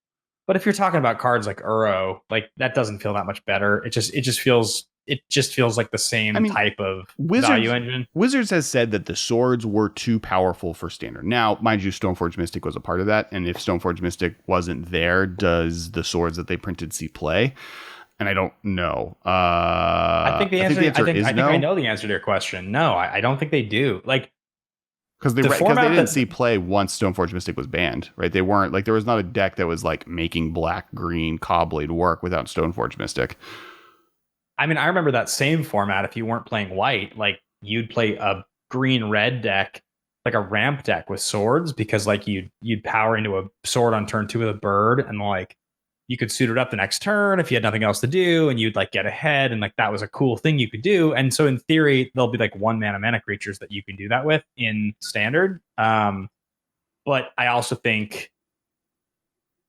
but if you're talking about cards like Uro, like that doesn't feel that much better. It just feels like the I same mean, type of value Wizards engine. Wizards has said that the swords were too powerful for standard. Now, mind you, Stoneforge Mystic was a part of that, and if Stoneforge Mystic wasn't there, does the swords that they printed see play? And I don't know. I think the I think answer. the I answer think is I think no, I know the answer to your question. No, I don't think they do. Like because the they format didn't that see play once Stoneforge Mystic was banned, right? They weren't like there was not a deck that was like making black green Cobblade work without Stoneforge Mystic. I mean, I remember that same format. If you weren't playing white, like you'd play a green red deck, like a ramp deck with swords, because like you'd power into a sword on turn 2 with a bird, and like you could suit it up the next turn if you had nothing else to do, and you'd like get ahead, and like that was a cool thing you could do. And so in theory, there'll be like 1 mana creatures that you can do that with in standard. But I also think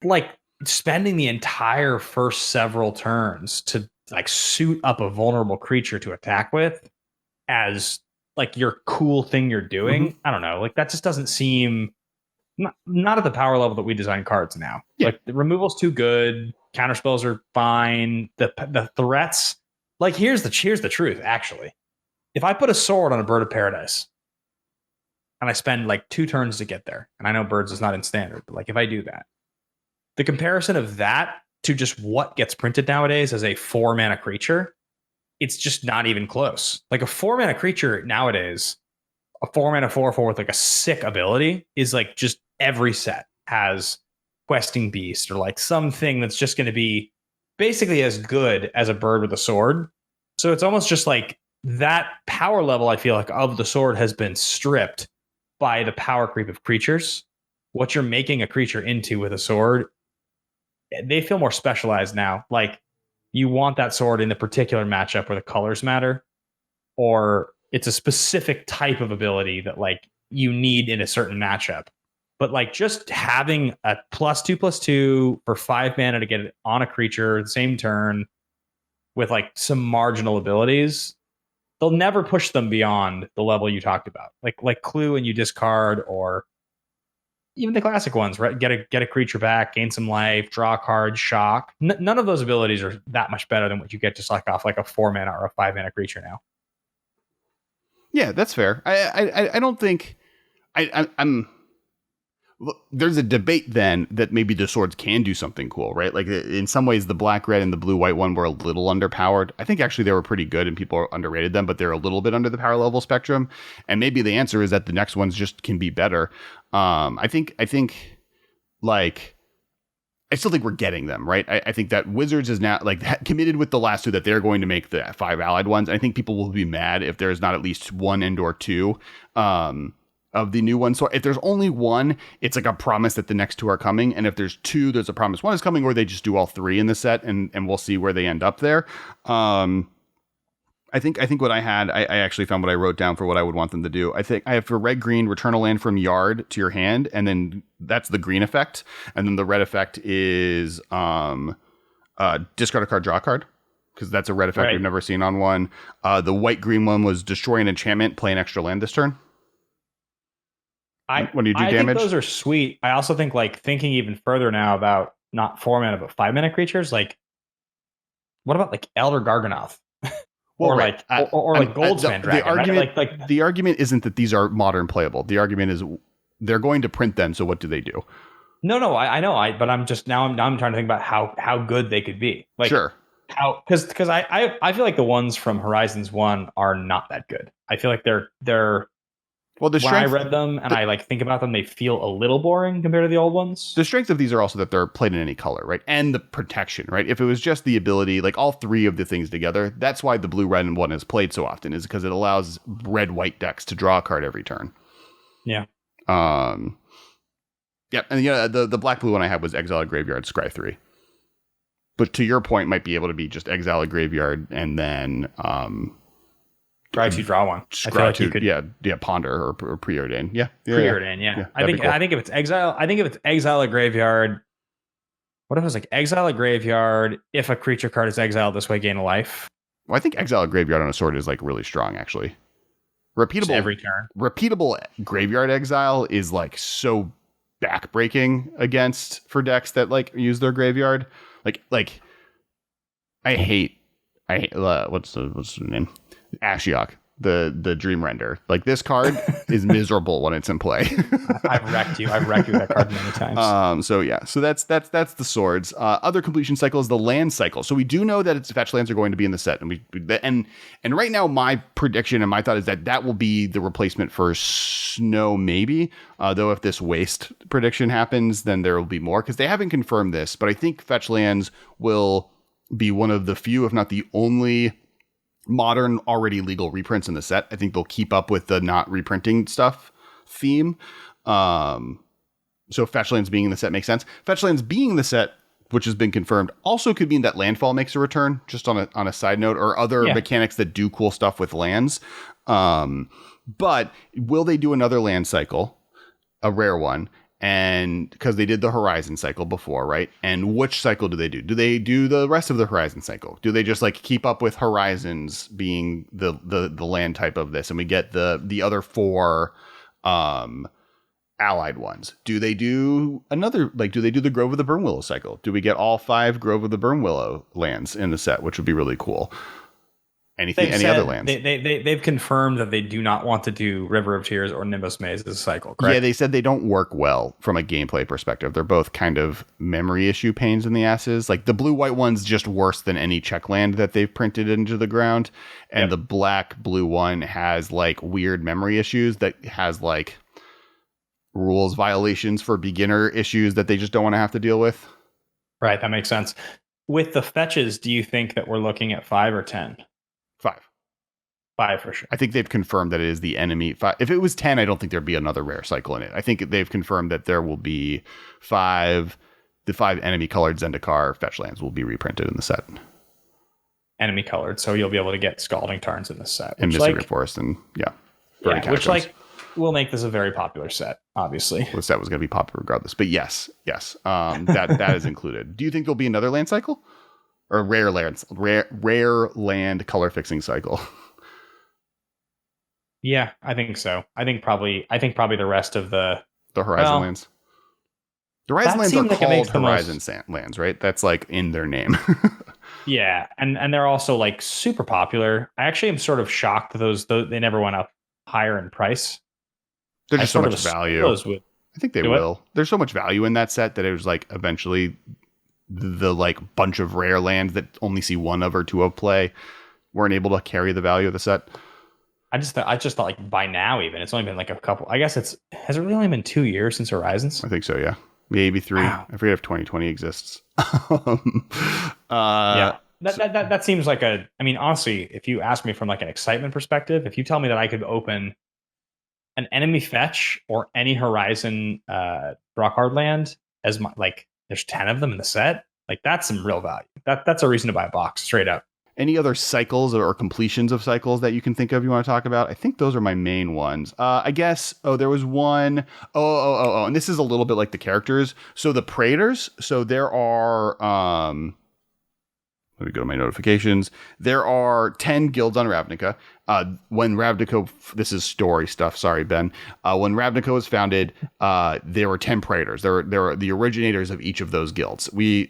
like spending the entire first several turns to like suit up a vulnerable creature to attack with as like your cool thing you're Mm-hmm. doing. I don't know. Like that just doesn't seem not at the power level that we design cards now. Yeah. Like the removal's too good. Counter spells are fine. The threats. Like here's the truth. Actually, if I put a sword on a bird of paradise and I spend like 2 turns to get there, and I know birds is not in standard, but like if I do that, the comparison of that to just what gets printed nowadays as a 4 mana creature, it's just not even close. Like a 4 mana creature nowadays, a 4 mana 4/4 with like a sick ability is like just every set has questing beast or like something that's just going to be basically as good as a bird with a sword. So it's almost just like that power level, I feel like, of the sword has been stripped by the power creep of creatures. What you're making a creature into with a sword, they feel more specialized now. Like you want that sword in the particular matchup where the colors matter, or it's a specific type of ability that like you need in a certain matchup. But like just having a +2/+2 for 5 mana to get it on a creature the same turn with like some marginal abilities, they'll never push them beyond the level you talked about. Like clue and you discard, or even the classic ones, right? Get a creature back, gain some life, draw a card, shock. None of those abilities are that much better than what you get just like off like a 4 mana or a 5 mana creature now. Yeah, that's fair. I don't think I'm. There's a debate then that maybe the swords can do something cool, right? Like in some ways, the black red and the blue white one were a little underpowered. I think actually they were pretty good and people underrated them, but they're a little bit under the power level spectrum. And maybe the answer is that the next ones just can be better. I think like I still think we're getting them, right? I think that Wizards is now like committed with the last 2 that they're going to make the 5 allied ones. I think people will be mad if there's not at least 1 and or 2 of the new ones. So if there's only 1, it's like a promise that the next 2 are coming. And if there's 2, there's a promise 1 is coming, or they just do all 3 in the set, and we'll see where they end up there. I think what I had, I actually found what I wrote down for what I would want them to do. I think I have for red green, return a land from yard to your hand, and then that's the green effect. And then the red effect is discard a card, draw a card, because that's a red effect we've never seen on one. The white green one was destroy an enchantment, play an extra land this turn. When you do damage, I think those are sweet. I also think like thinking even further now about not 4 mana but 5 mana creatures. Like, what about like Elder Garganoth? Or like Goldspan Dragon. The argument, right? The argument isn't that these are modern playable. The argument is they're going to print them. So what do they do? No, I know. But I'm just now I'm trying to think about how good they could be. Like, sure. How because I feel like the ones from Horizons 1 are not that good. I feel like they're Well, the when I strength, read them and I like think about them, they feel a little boring compared to the old ones. the strength of these are also that they're played in any color, right? And the protection, right? If it was just the ability, like all three of the things together, that's why the blue, red, and one is played so often, is because it allows red, white decks to draw a card every turn. Yeah. Yeah, and the black blue one I had was Exile a Graveyard, Scry 3. But to your point, might be able to be just Exile a Graveyard and then Try to draw one. I feel like you could, Ponder or Preordain. Preordain, yeah. I think if it's Exile a Graveyard. What if it was like Exile a Graveyard? If a creature card is exiled this way, gain a life. Well, I think Exile a Graveyard on a sword is like really strong, actually. Just every turn. Repeatable Graveyard Exile is like so backbreaking against for decks that like use their graveyard. Like I hate what's the name? Ashiok, the Dream Render. Like this card is miserable when it's in play. I've wrecked you with that card many times. So that's the swords. Other completion cycle is the land cycle. So we do know that its fetch lands are going to be in the set, and right now my prediction and my thought is that will be the replacement for snow, maybe. Though if this waste prediction happens, then there will be more because they haven't confirmed this. But I think fetch lands will be one of the few, if not the only, modern already legal reprints in the set. I think they'll keep up with the not reprinting stuff theme. So fetchlands being in the set makes sense. Fetchlands being in the set, which has been confirmed, also could mean that landfall makes a return, just on a side note, or other mechanics that do cool stuff with lands. But will they do another land cycle, a rare one? And because they did the Horizon cycle before, right? And which cycle do they do? Do they do the rest of the Horizon cycle? Do they just like keep up with Horizons being the land type of this, and we get the other 4 allied ones? Do they do another, like, do they do the Grove of the Burnwillow cycle? Do we get all 5 Grove of the Burnwillow lands in the set, which would be really cool? Any other lands? They've confirmed that they do not want to do River of Tears or Nimbus Maze as a cycle, correct? Yeah, they said they don't work well from a gameplay perspective. They're both kind of memory issue pains in the asses. Like the blue-white one's just worse than any check land that they've printed into the ground. And the black-blue one has like weird memory issues that has like rules violations for beginner issues that they just don't want to have to deal with. Right, that makes sense. With the fetches, do you think that we're looking at 5 or 10? 5 for sure. I think they've confirmed that it is the enemy 5. If it was 10, I don't think there'd be another rare cycle in it. I think they've confirmed that there will be 5. The 5 enemy colored Zendikar fetch lands will be reprinted in the set. Enemy colored, so you'll be able to get Scalding Tarns in this set. And Mystery Forest, and which like will make this a very popular set, obviously. Well, the set was going to be popular regardless, but yes, that is included. Do you think there'll be another land cycle? Or rare land color fixing cycle? Yeah, I think so. I think probably the rest of the Horizon lands. The Horizon lands are called Horizon lands, right? That's like in their name. Yeah, and they're also like super popular. I actually am sort of shocked that those they never went up higher in price. There's just so much value. I think they will. There's so much value in that set that it was like eventually the like bunch of rare lands that only see 1 of or 2 of play weren't able to carry the value of the set. I just thought like by now even it's only been like a couple. I guess has it really only been 2 years since Horizons? I think so. Yeah, maybe 3. Wow. I forget if 2020 exists. Yeah, that seems like I mean, honestly, if you ask me from like an excitement perspective, if you tell me that I could open an enemy fetch or any Horizon draw card land as my, like there's 10 of them in the set, like that's some real value. That's a reason to buy a box straight up. Any other cycles or completions of cycles that you can think of you want to talk about? I think those are my main ones. I guess, there was one. And this is a little bit like the characters. So the Praters, so there are, let me go to my notifications. There are 10 guilds on Ravnica. When Ravnica, this is story stuff. Sorry, Ben. When Ravnica was founded, there were 10 Praters. There were the originators of each of those guilds.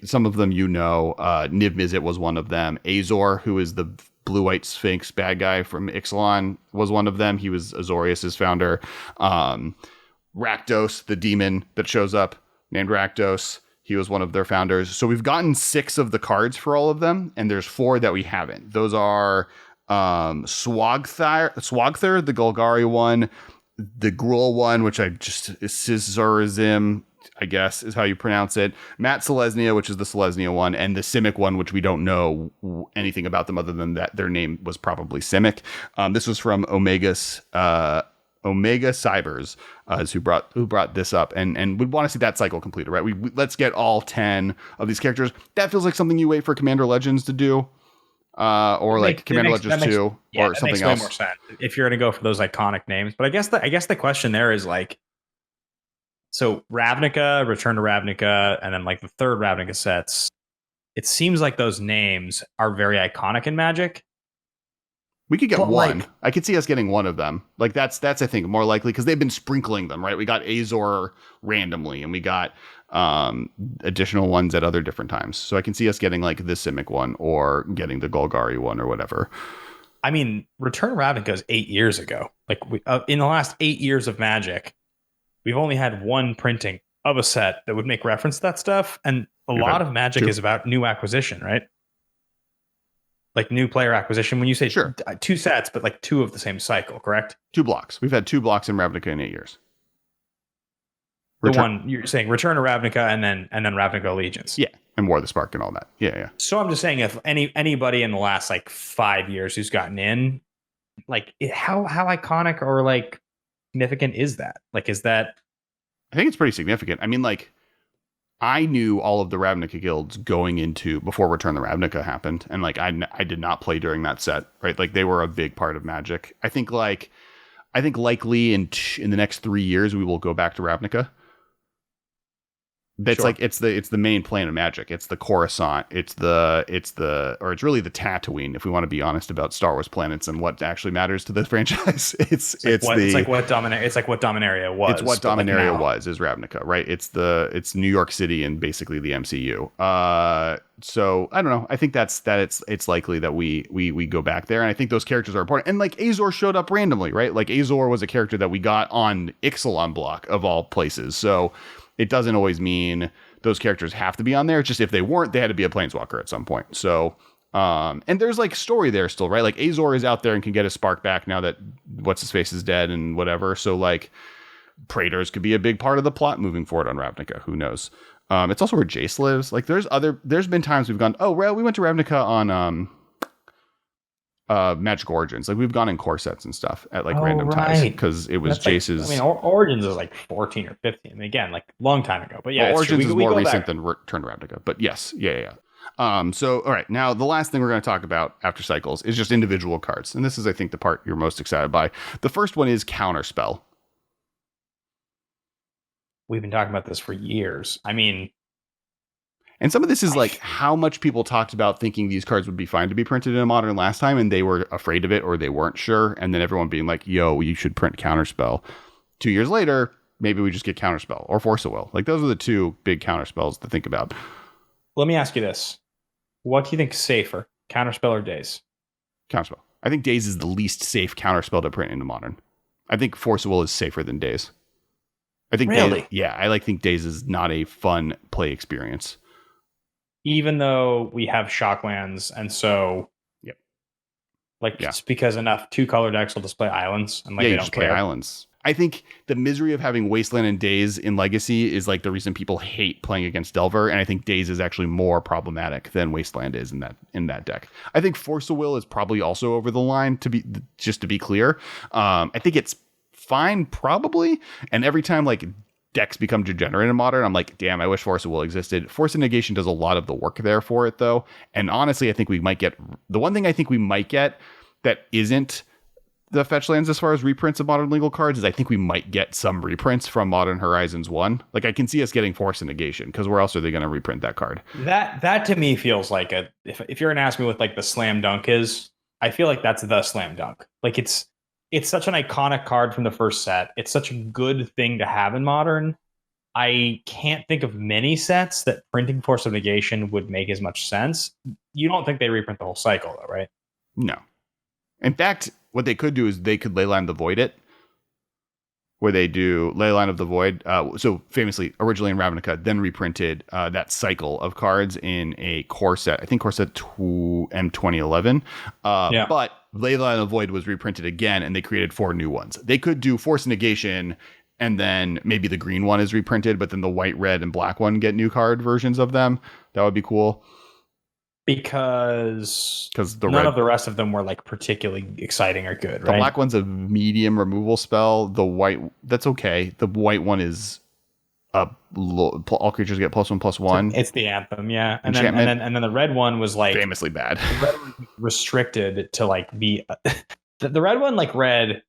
Some of them, Niv Mizzet was one of them. Azor, who is the blue-white Sphinx bad guy from Ixalan, was one of them. He was Azorius's founder. Rakdos, the demon that shows up, named Rakdos. He was one of their founders. So we've gotten 6 of the cards for all of them, and there's 4 that we haven't. Those are Swagther, the Golgari one, the Gruul one, which I just Scissorism, I guess is how you pronounce it. Matt Selesnya, which is the Selesnya one, and the Simic one, which we don't know anything about them other than that their name was probably Simic. This was from Omega Cybers, is who brought this up, and we'd want to see that cycle completed, right? Let's get all 10 of these characters. That feels like something you wait for Commander Legends to do, or like Commander Legends 2, or something else. Way more sense if you're going to go for those iconic names. But I guess the question there is like, so Ravnica, Return to Ravnica, and then like the third Ravnica sets. It seems like those names are very iconic in Magic. We could get one. Like, I could see us getting one of them. Like that's I think more likely because they've been sprinkling them, right? We got Azor randomly, and we got additional ones at other different times. So I can see us getting like the Simic one or getting the Golgari one or whatever. I mean, Return to Ravnica is 8 years ago. Like in the last 8 years of Magic, we've only had one printing of a set that would make reference to that stuff, and a lot of Magic is about new acquisition, right? Like new player acquisition. When you say two sets, but like two of the same cycle, correct? 2 blocks. We've had 2 blocks in Ravnica in 8 years. The one you're saying Return to Ravnica and then Ravnica Allegiance. Yeah, and War of the Spark and all that. Yeah. So I'm just saying, if anybody in the last like 5 years who's gotten in, like how iconic or like significant is that? Like, is that? I think it's pretty significant. I mean, like, I knew all of the Ravnica guilds going into before Return to Ravnica happened, and like I did not play during that set, right? Like they were a big part of Magic. I think likely in the next 3 years we will go back to Ravnica. That's like it's the main plane of Magic. It's the Coruscant. It's really the Tatooine. If we want to be honest about Star Wars planets and what actually matters to the franchise, it's like what Dominaria was. It's what Dominaria was is Ravnica, right? It's New York City and basically the MCU. So I don't know. I think it's likely that we go back there, and I think those characters are important. And like Azor showed up randomly, right? Like Azor was a character that we got on Ixalan block of all places. So it doesn't always mean those characters have to be on there. It's just if they weren't, they had to be a Planeswalker at some point. So, and there's like story there still, right? Like Azor is out there and can get his spark back now that what's-his-face is dead and whatever. So like Praters could be a big part of the plot moving forward on Ravnica. Who knows? It's also where Jace lives. Like there's been times we've gone, we went to Ravnica on Magic Origins. Like we've gone in core sets and stuff at like random times because it was Jace's. Origins is like 14 or 15. I mean, again, like long time ago. But yeah, Origins is more recent than Return to Ravnica. But yes, yeah. So all right, now the last thing we're going to talk about after cycles is just individual cards, and this is I think the part you're most excited by. The first one is Counterspell. We've been talking about this for years. I mean. And some of this is like how much people talked about thinking these cards would be fine to be printed in Modern last time, and they were afraid of it or they weren't sure. And then everyone being like, yo, you should print Counterspell. 2 years later, maybe we just get Counterspell or Force of Will. Like those are the two big counterspells to think about. Let me ask you this. What do you think is safer, Counterspell or Daze? Counterspell. I think Daze is the least safe counterspell to print into Modern. I think Force of Will is safer than Daze. I think really? I think Daze is not a fun play experience. Even though we have Shocklands, and so, just because enough 2-color decks will display islands, and like they don't care. Play islands. I think the misery of having Wasteland and Daze in Legacy is like the reason people hate playing against Delver, and I think Daze is actually more problematic than Wasteland is in that deck. I think Force of Will is probably also over the line to be clear. I think it's fine probably, and every time like decks become degenerate in Modern, I'm like, damn, I wish Force of Will existed. Force of Negation does a lot of the work there for it, though. And honestly, I think we might get... The one thing I think we might get that isn't the fetch lands as far as reprints of Modern legal cards is I think we might get some reprints from Modern Horizons 1. Like, I can see us getting Force of Negation, because where else are they going to reprint that card? That to me feels like if you're going to ask me what like the slam dunk is, I feel like that's the slam dunk. Like, it's such an iconic card from the first set. It's such a good thing to have in Modern. I can't think of many sets that printing Force of Negation would make as much sense. You don't think they reprint the whole cycle, though, right? No. In fact, what they could do is they could Leyline the Void it, where they do Leyline of the Void. So famously, originally in Ravnica, then reprinted that cycle of cards in a core set. I think core set M2011. But Leyline of the Void was reprinted again, and they created 4 new ones. They could do Force Negation, and then maybe the green one is reprinted, but then the white, red, and black one get new card versions of them. That would be cool. Because none of the rest of them were like particularly exciting or good, right? The black one's a medium removal spell. The white, that's okay. The white one is all creatures get +1/+1. It's the Anthem, yeah. And then the red one was like famously bad. The red one was restricted to like be the red one, like read.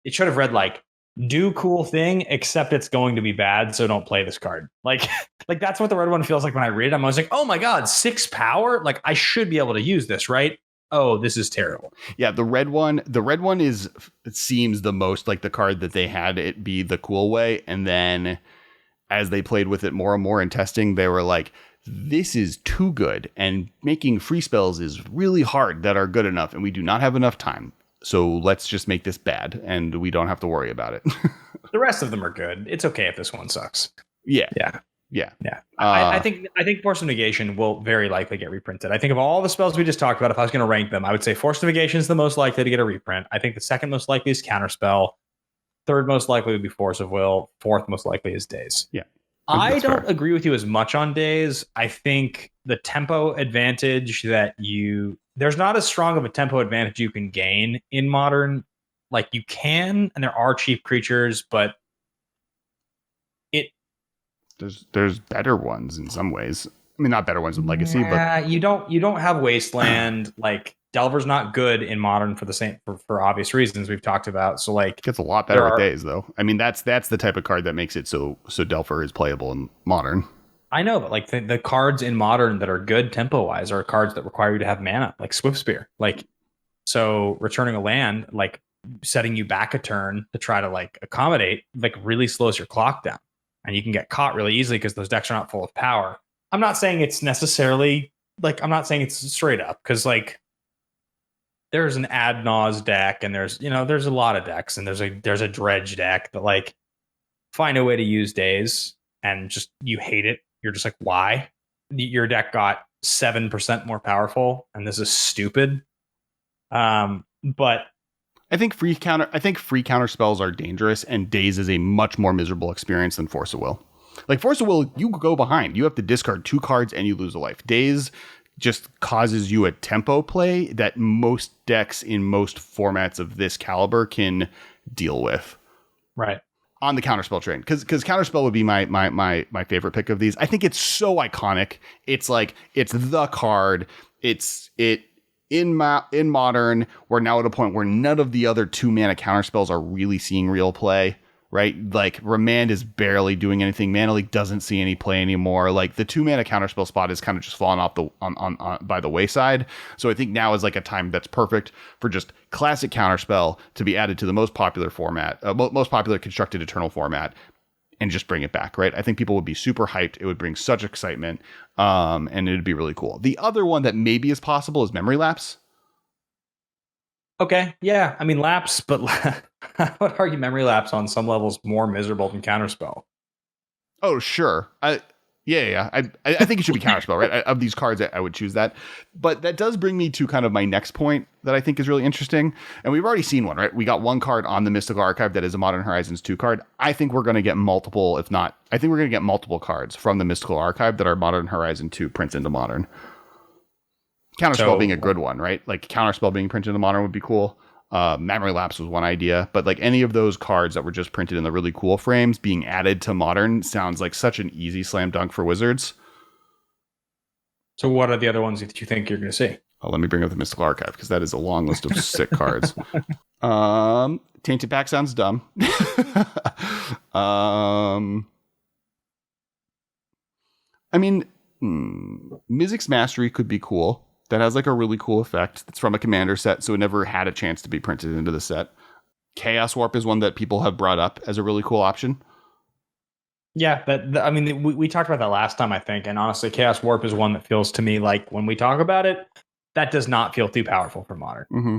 It should have read like, do cool thing, except it's going to be bad, so don't play this card. Like that's what the red one feels like when I read it. I'm always like, oh my god, 6 power? Like I should be able to use this, right? Oh, this is terrible. Yeah, the red one is, it seems the most like the card that they had it be the cool way, and then as they played with it more and more in testing, they were like, this is too good, and making free spells is really hard that are good enough, and we do not have enough time. So let's just make this bad, and we don't have to worry about it. The rest of them are good. It's okay if this one sucks. Yeah. I think Force of Negation will very likely get reprinted. I think of all the spells we just talked about, if I was going to rank them, I would say Force of Negation is the most likely to get a reprint. I think the second most likely is Counterspell. Third most likely would be Force of Will. Fourth most likely is Daze. Yeah. I don't agree with you as much on Daze. I think the tempo advantage there's not as strong of a tempo advantage you can gain in Modern. Like you can, and there are cheap creatures, but there's better ones in some ways. I mean, not better ones in Legacy, but you don't have Wasteland. Like Delver's not good in Modern for obvious reasons we've talked about. So like it gets a lot better with Daze though. I mean, that's the type of card that makes it so Delver is playable in Modern. I know, but like the cards in Modern that are good tempo wise are cards that require you to have mana, like Swift Spear. Like, so returning a land, like setting you back a turn to try to like accommodate, like really slows your clock down, and you can get caught really easily because those decks are not full of power. I'm not saying it's necessarily like, I'm not saying it's straight up, because like there's an Ad Naus deck, and there's a lot of decks, and there's a Dredge deck that like find a way to use Daze, and just you hate it. You're just like, why? Your deck got 7% more powerful, and this is stupid. But I think free counter spells are dangerous, and Daze is a much more miserable experience than Force of Will. Like Force of Will, you go behind. You have to discard 2 cards and you lose a life. Daze just causes you a tempo play that most decks in most formats of this caliber can deal with. Right. On the Counterspell train, because Counterspell would be my favorite pick of these. I think it's so iconic. It's like, it's the card. In Modern, we're now at a point where none of the other 2-mana counterspells are really seeing real play, right? Like Remand is barely doing anything. Mana Leak doesn't see any play anymore. Like the 2-mana counterspell spot is kind of just fallen off by the wayside. So I think now is like a time that's perfect for just classic counterspell to be added to the most popular format, most popular constructed Eternal format, and just bring it back, right? I think people would be super hyped. It would bring such excitement, and it'd be really cool. The other one that maybe is possible is Memory Lapse. Okay, yeah. I mean, Lapse, but I would argue Memory Lapse on some levels more miserable than Counterspell. Oh, sure. I think it should be Counterspell, right? Of these cards, I would choose that. But that does bring me to kind of my next point that I think is really interesting. And we've already seen one, right? We got one card on the Mystical Archive that is a Modern Horizons 2 card. I think we're going to get multiple, cards from the Mystical Archive that are Modern Horizon 2 prints into Modern. Counterspell being a good one, right? Like Counterspell being printed into Modern would be cool. Memory Lapse was one idea, but like any of those cards that were just printed in the really cool frames being added to Modern sounds like such an easy slam dunk for Wizards. So what are the other ones that you think you're going to see? Oh, let me bring up the Mystical Archive, because that is a long list of sick cards. Tainted Pack sounds dumb. I mean, Mizzix's Mastery could be cool. That has like a really cool effect. It's from a commander set, so it never had a chance to be printed into the set. Chaos Warp is one that people have brought up as a really cool option. Yeah, I mean, we talked about that last time, I think, and honestly, Chaos Warp is one that feels to me like when we talk about it, that does not feel too powerful for Modern. Mm-hmm.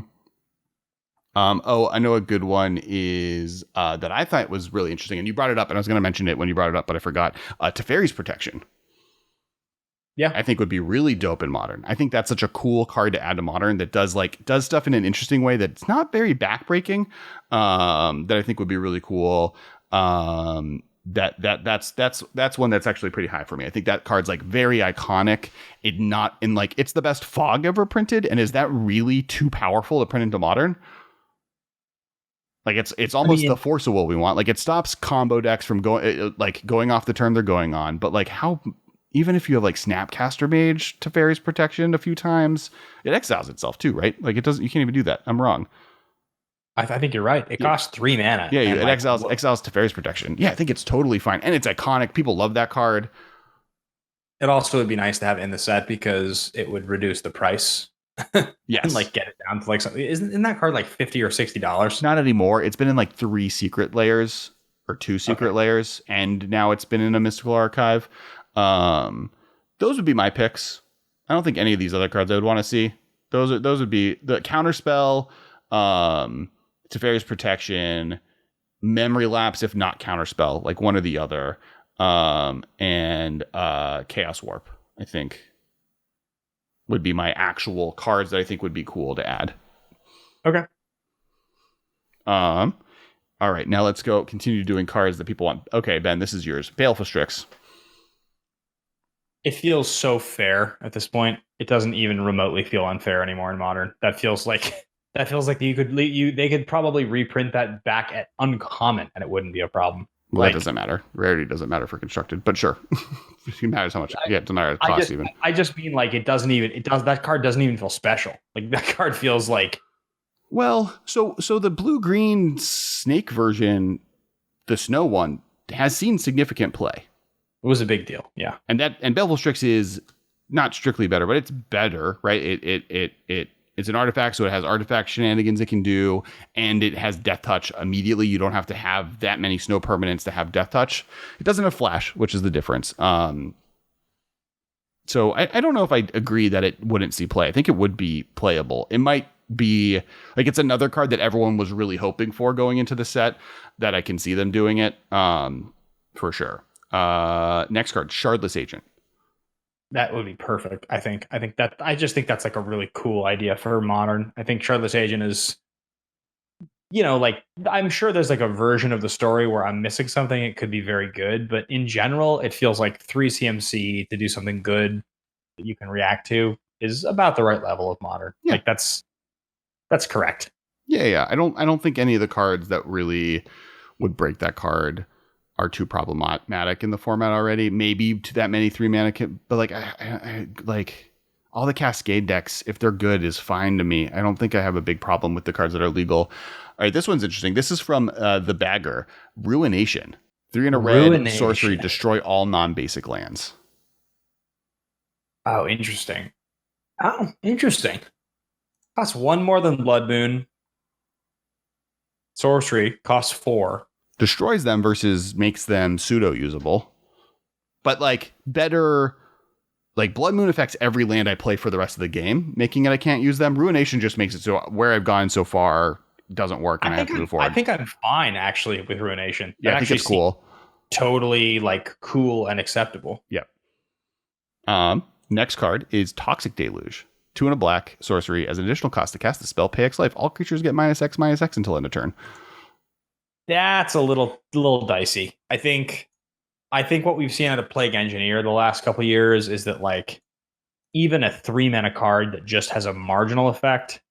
I know a good one is that I thought was really interesting, and you brought it up, and I was going to mention it when you brought it up, but I forgot. Teferi's Protection. Yeah, I think would be really dope in Modern. I think that's such a cool card to add to Modern that does stuff in an interesting way that's not very backbreaking. That I think would be really cool. That's one that's actually pretty high for me. I think that card's like very iconic. It's the best Fog ever printed, and is that really too powerful to print into Modern? Like it's almost the Force of Will we want. Like it stops combo decks from going off the turn they're going on. But like how, even if you have like Snapcaster Mage Teferi's Protection a few times, it exiles itself too, right? Like it doesn't. You can't even do that. I'm wrong. I think you're right. It costs 3 mana. Yeah, it exiles Teferi's Protection. Yeah, I think it's totally fine, and it's iconic. People love that card. It also would be nice to have in the set because it would reduce the price. Yes. And like get it down to like something. Isn't that card like $50 or $60? Not anymore. It's been in like 3 secret layers or 2 secret layers, and now it's been in a mystical archive. Those would be my picks. I don't think any of these other cards I would want to see. Those would be the Counterspell, Teferi's Protection, Memory Lapse if not Counterspell, like one or the other, and Chaos Warp, I think, would be my actual cards that I think would be cool to add. Okay. All right, now let's continue doing cards that people want. Okay, Ben, this is yours. Baleful Strix. It feels so fair at this point. It doesn't even remotely feel unfair anymore in Modern. That feels like they could probably reprint that back at uncommon and it wouldn't be a problem. Well, that doesn't matter. Rarity doesn't matter for constructed, but sure. It matters how much. Yeah, it doesn't matter the cost even. I just mean like that card doesn't even feel special. Like that card feels like. Well, so the blue-green snake version, the snow one, has seen significant play. It was a big deal, yeah. And Baleful Strix is not strictly better, but it's better, right? It's an artifact, so it has artifact shenanigans it can do, and it has Death Touch immediately. You don't have to have that many snow permanents to have Death Touch. It doesn't have Flash, which is the difference. So I don't know if I agree that it wouldn't see play. I think it would be playable. It might be like it's another card that everyone was really hoping for going into the set that I can see them doing it for sure. Next card, Shardless Agent. That would be perfect. I just think that's like a really cool idea for Modern. I think Shardless Agent is, like I'm sure there's like a version of the story where I'm missing something. It could be very good, but in general, it feels like 3 CMC to do something good that you can react to is about the right level of Modern. Yeah. Like that's correct. Yeah. I don't think any of the cards that really would break that card are too problematic in the format already. Maybe to that many 3 mana, but like I like all the Cascade decks, if they're good, is fine to me. I don't think I have a big problem with the cards that are legal. All right, this one's interesting. This is from the Bagger. Ruination. 3 in a red sorcery, destroy all non-basic lands. Oh, interesting. Costs 1 more than Blood Moon. Sorcery costs 4. Destroys them versus makes them pseudo usable, but like better. Like Blood Moon affects every land I play for the rest of the game, making it I can't use them. Ruination just makes it so where I've gone so far doesn't work, and I have to move forward. I think I'm fine actually with Ruination. Yeah, I think it's cool. Totally like cool and acceptable. Yep. Next card is Toxic Deluge. 2 in a black sorcery. As an additional cost to cast the spell, pay X life. All creatures get -X until end of turn. That's a little dicey. I think what we've seen out of Plague Engineer the last couple of years is that like even a 3 mana card that just has a marginal effect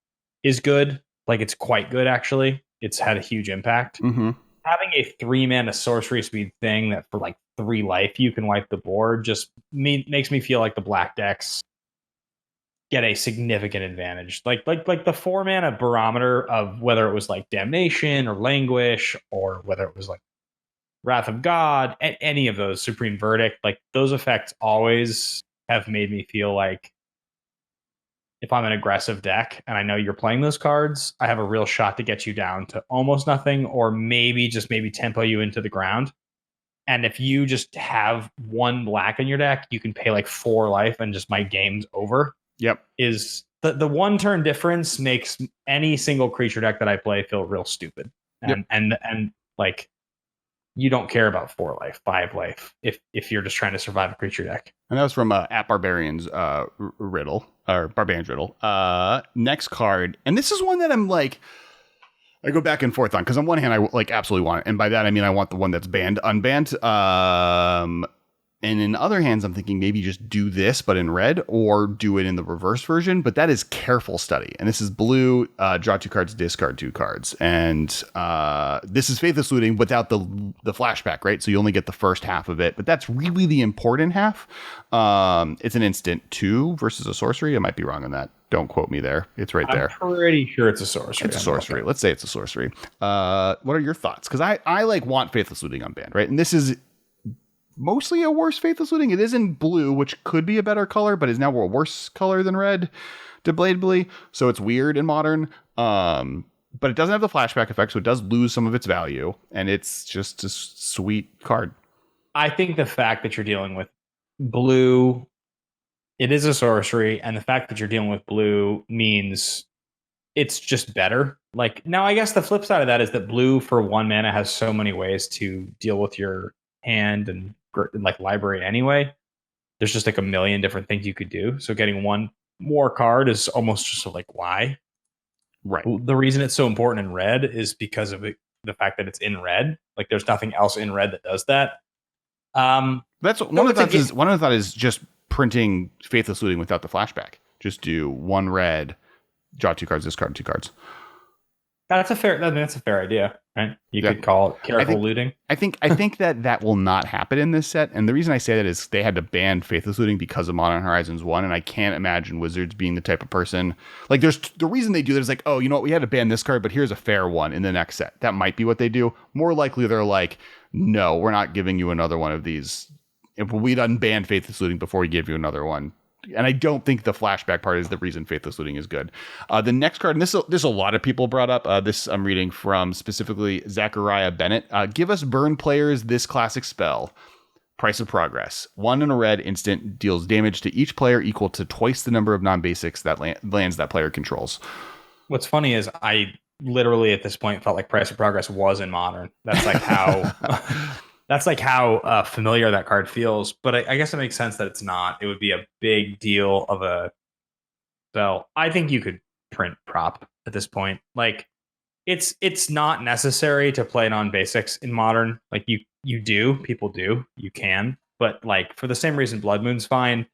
is good. Like it's quite good actually. It's had a huge impact. Mm-hmm. Having a 3 mana sorcery speed thing that for like 3 life you can wipe the board just makes me feel like the black decks get a significant advantage. Like the 4 mana barometer of whether it was like Damnation or Languish or whether it was like Wrath of God, any of those, Supreme Verdict, like those effects always have made me feel like if I'm an aggressive deck and I know you're playing those cards, I have a real shot to get you down to almost nothing or maybe tempo you into the ground. And if you just have 1 black in your deck, you can pay like 4 life and just my game's over. Yep. is the one turn difference makes any single creature deck that I play feel real stupid. Yep. And like you don't care about 4 life, 5 life if you're just trying to survive a creature deck. And that was from at Barbarians Riddle or Barbarians Riddle. Next card, and this is one that I'm like, I go back and forth on because on one hand I like absolutely want it, and by that I mean I want the one that's banned, unbanned. And in other hands, I'm thinking maybe just do this, but in red, or do it in the reverse version. But that is careful study. And this is blue, draw 2 cards, discard 2 cards. And this is Faithless Looting without the flashback, right? So you only get the first half of it. But that's really the important half. It's an instant 2 versus a sorcery. I might be wrong on that. Don't quote me there. It's right there. I'm pretty sure it's a sorcery. It's a sorcery. Let's say it's a sorcery. What are your thoughts? Because I like want Faithless Looting unbanned, right? And this is mostly a worse Faithless Looting. It is in blue, which could be a better color, but is now a worse color than red, debatably. So it's weird in modern. But it doesn't have the flashback effect, so it does lose some of its value, and it's just a sweet card. I think the fact that you're dealing with blue, it is a sorcery, and the fact that you're dealing with blue means it's just better. Like, now I guess the flip side of that is that blue for 1 mana has so many ways to deal with your hand and like library anyway. There's just like a million different things you could do. So getting one more card is almost just like, why? Right. The reason it's so important in red is because of the fact that it's in red. Like there's nothing else in red that does that. That's one of the thoughts. One of the thoughts is just printing Faithless Looting without the flashback. Just do 1 red, draw 2 cards, discard 2 cards. That's a fair idea, right? You could call it careful looting. I think that will not happen in this set. And the reason I say that is they had to ban Faithless Looting because of Modern Horizons 1. And I can't imagine Wizards being the type of person. Like, there's the reason they do that is like, oh, you know what? We had to ban this card, but here's a fair one in the next set. That might be what they do. More likely, they're like, no, we're not giving you another one of these. If we'd unbanned Faithless Looting before we give you another one. And I don't think the flashback part is the reason Faithless Looting is good. The next card, and this a lot of people brought up. This I'm reading from specifically Zachariah Bennett. Give us burn players this classic spell. Price of Progress. 1 in a red instant deals damage to each player equal to twice the number of non-basics that lands that player controls. What's funny is I literally at this point felt like Price of Progress was in Modern. That's like how... That's like how familiar that card feels, but I guess it makes sense that it's not. It would be a big deal of a spell. I think you could print prop at this point. Like, it's not necessary to play non-basics in Modern. Like people do, you can, but like for the same reason Blood Moon's fine,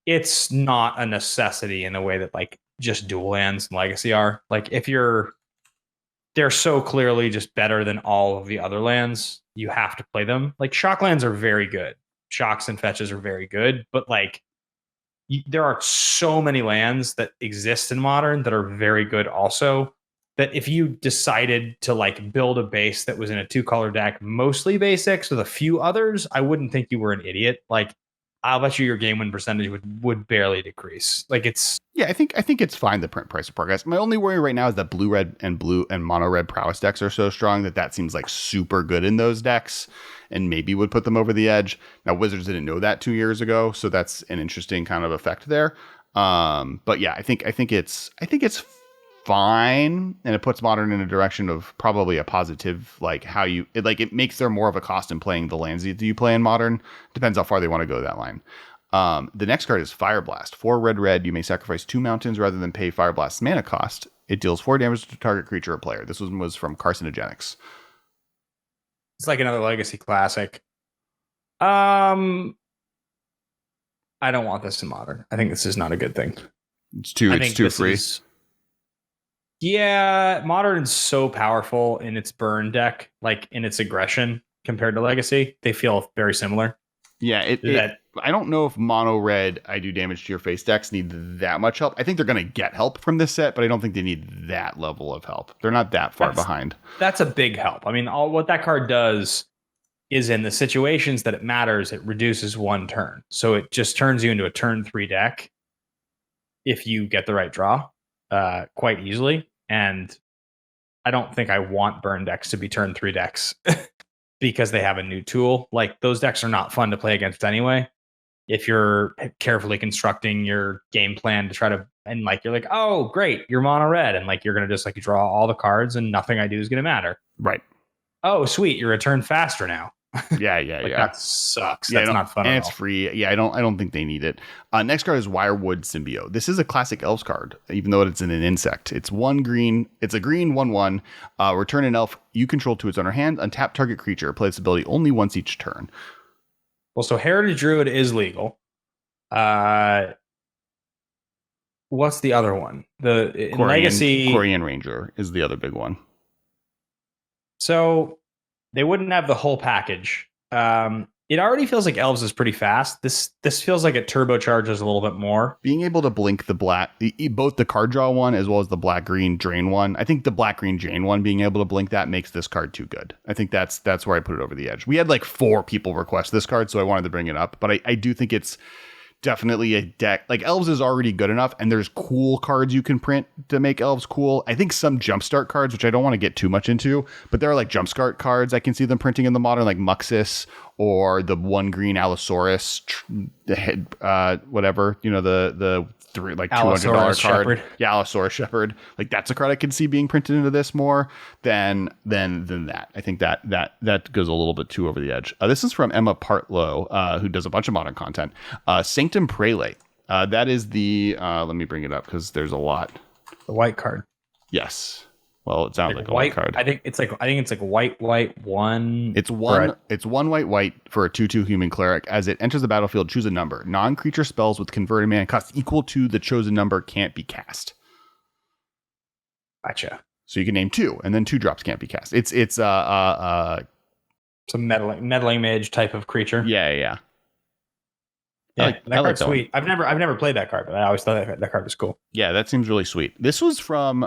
it's not a necessity in a way that like just dual lands and Legacy are. Like they're so clearly just better than all of the other lands. You have to play them. Like shock lands are very good. Shocks and fetches are very good, but like there are so many lands that exist in Modern that are very good also, that if you decided to like build a base that was in a 2-color deck, mostly basics with a few others, I wouldn't think you were an idiot. Like I'll bet you your game win percentage would barely decrease. Like it's... Yeah, I think it's fine to print Price of Progress. My only worry right now is that blue and mono red prowess decks are so strong that seems like super good in those decks and maybe would put them over the edge. Now Wizards didn't know that 2 years ago, so that's an interesting kind of effect there. But yeah, I think it's fine, and it puts Modern in a direction of probably a positive, like how it makes there more of a cost in playing the lands that you play in Modern. Depends how far they want to go that line. The next card is Fire Blast. 4 red. You may sacrifice 2 mountains rather than pay Fire Blast's mana cost. It deals 4 damage to target creature or player. This one was from Carcinogenics. It's like another Legacy classic. I don't want this in Modern. I think this is not a good thing. It's too free. Yeah, Modern is so powerful in its burn deck, like in its aggression compared to Legacy. They feel very similar. Yeah, I don't know if mono red I do damage to your face decks need that much help. I think they're going to get help from this set, but I don't think they need that level of help. They're not that far behind. That's a big help. I mean, what that card does is in the situations that it matters, it reduces 1 turn. So it just turns you into a turn 3 deck if you get the right draw quite easily. And I don't think I want burn decks to be turn 3 decks because they have a new tool. Like those decks are not fun to play against anyway. if you're carefully constructing your game plan to try to, and like you're like, oh great, you're mono red, and like you're gonna just like draw all the cards and nothing I do is gonna matter. Right. Oh sweet, you return faster now. Yeah. Like that sucks. Yeah, That's not fun and at it's all. free. Yeah, I don't think they need it. Next card is Wirewood Symbiote. This is a classic elves card, even though it's in an insect. It's one green. It's a green 1/1. Return an elf you control to its owner hand. Untap target creature. Play this ability only once each turn. Well, so Heritage Druid is legal. What's the other one? The in Legacy Quarian Ranger is the other big one. So they wouldn't have the whole package. It already feels like Elves is pretty fast. This feels like it turbocharges a little bit more. Being able to blink the black, both the card draw one as well as the black green drain one. I think the black green drain one being able to blink that makes this card too good. I think that's where I put it over the edge. We had like 4 people request this card, so I wanted to bring it up. But I do think it's definitely a deck. Like Elves is already good enough, and there's cool cards you can print to make Elves cool. I think some jumpstart cards, which I don't want to get too much into, but there are like jumpstart cards I can see them printing in the modern, like Muxus or the 1 green Allosaurus, whatever, the $200 card. Shepherd. Yeah, Allosaurus Shepherd. Like that's a card I can see being printed into this more than that. I think that goes a little bit too over the edge. This is from Emma Partlow, who does a bunch of modern content. Sanctum Prelate. That is the let me bring it up because there's a lot. The white card. Yes. Well, it sounds like a white card. I think it's like white one. It's one white for a 2/2 human cleric. As it enters the battlefield, choose a number. Non-creature spells with converted mana cost equal to the chosen number can't be cast. Gotcha. So you can name 2, and then 2 drops can't be cast. It's some meddling mage type of creature. Yeah. That card's sweet. I've never played that card, but I always thought that card was cool. Yeah, that seems really sweet. This was from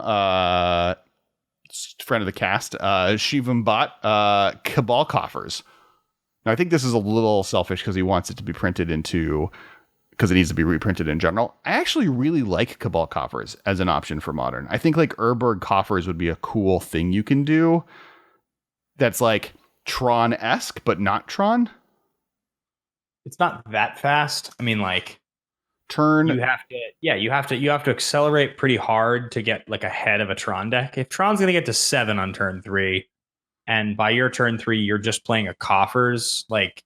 friend of the cast, Shivam Bot, Cabal Coffers. Now, I think this is a little selfish because he wants it to be printed because it needs to be reprinted in general. I actually really like Cabal Coffers as an option for modern. I think like Urborg Coffers would be a cool thing you can do that's like Tron-esque, but not Tron. It's not that fast. I mean, like turn. You have to accelerate pretty hard to get like ahead of a Tron deck. If Tron's gonna get to 7 on turn 3, and by your turn 3 you're just playing a Coffers, like,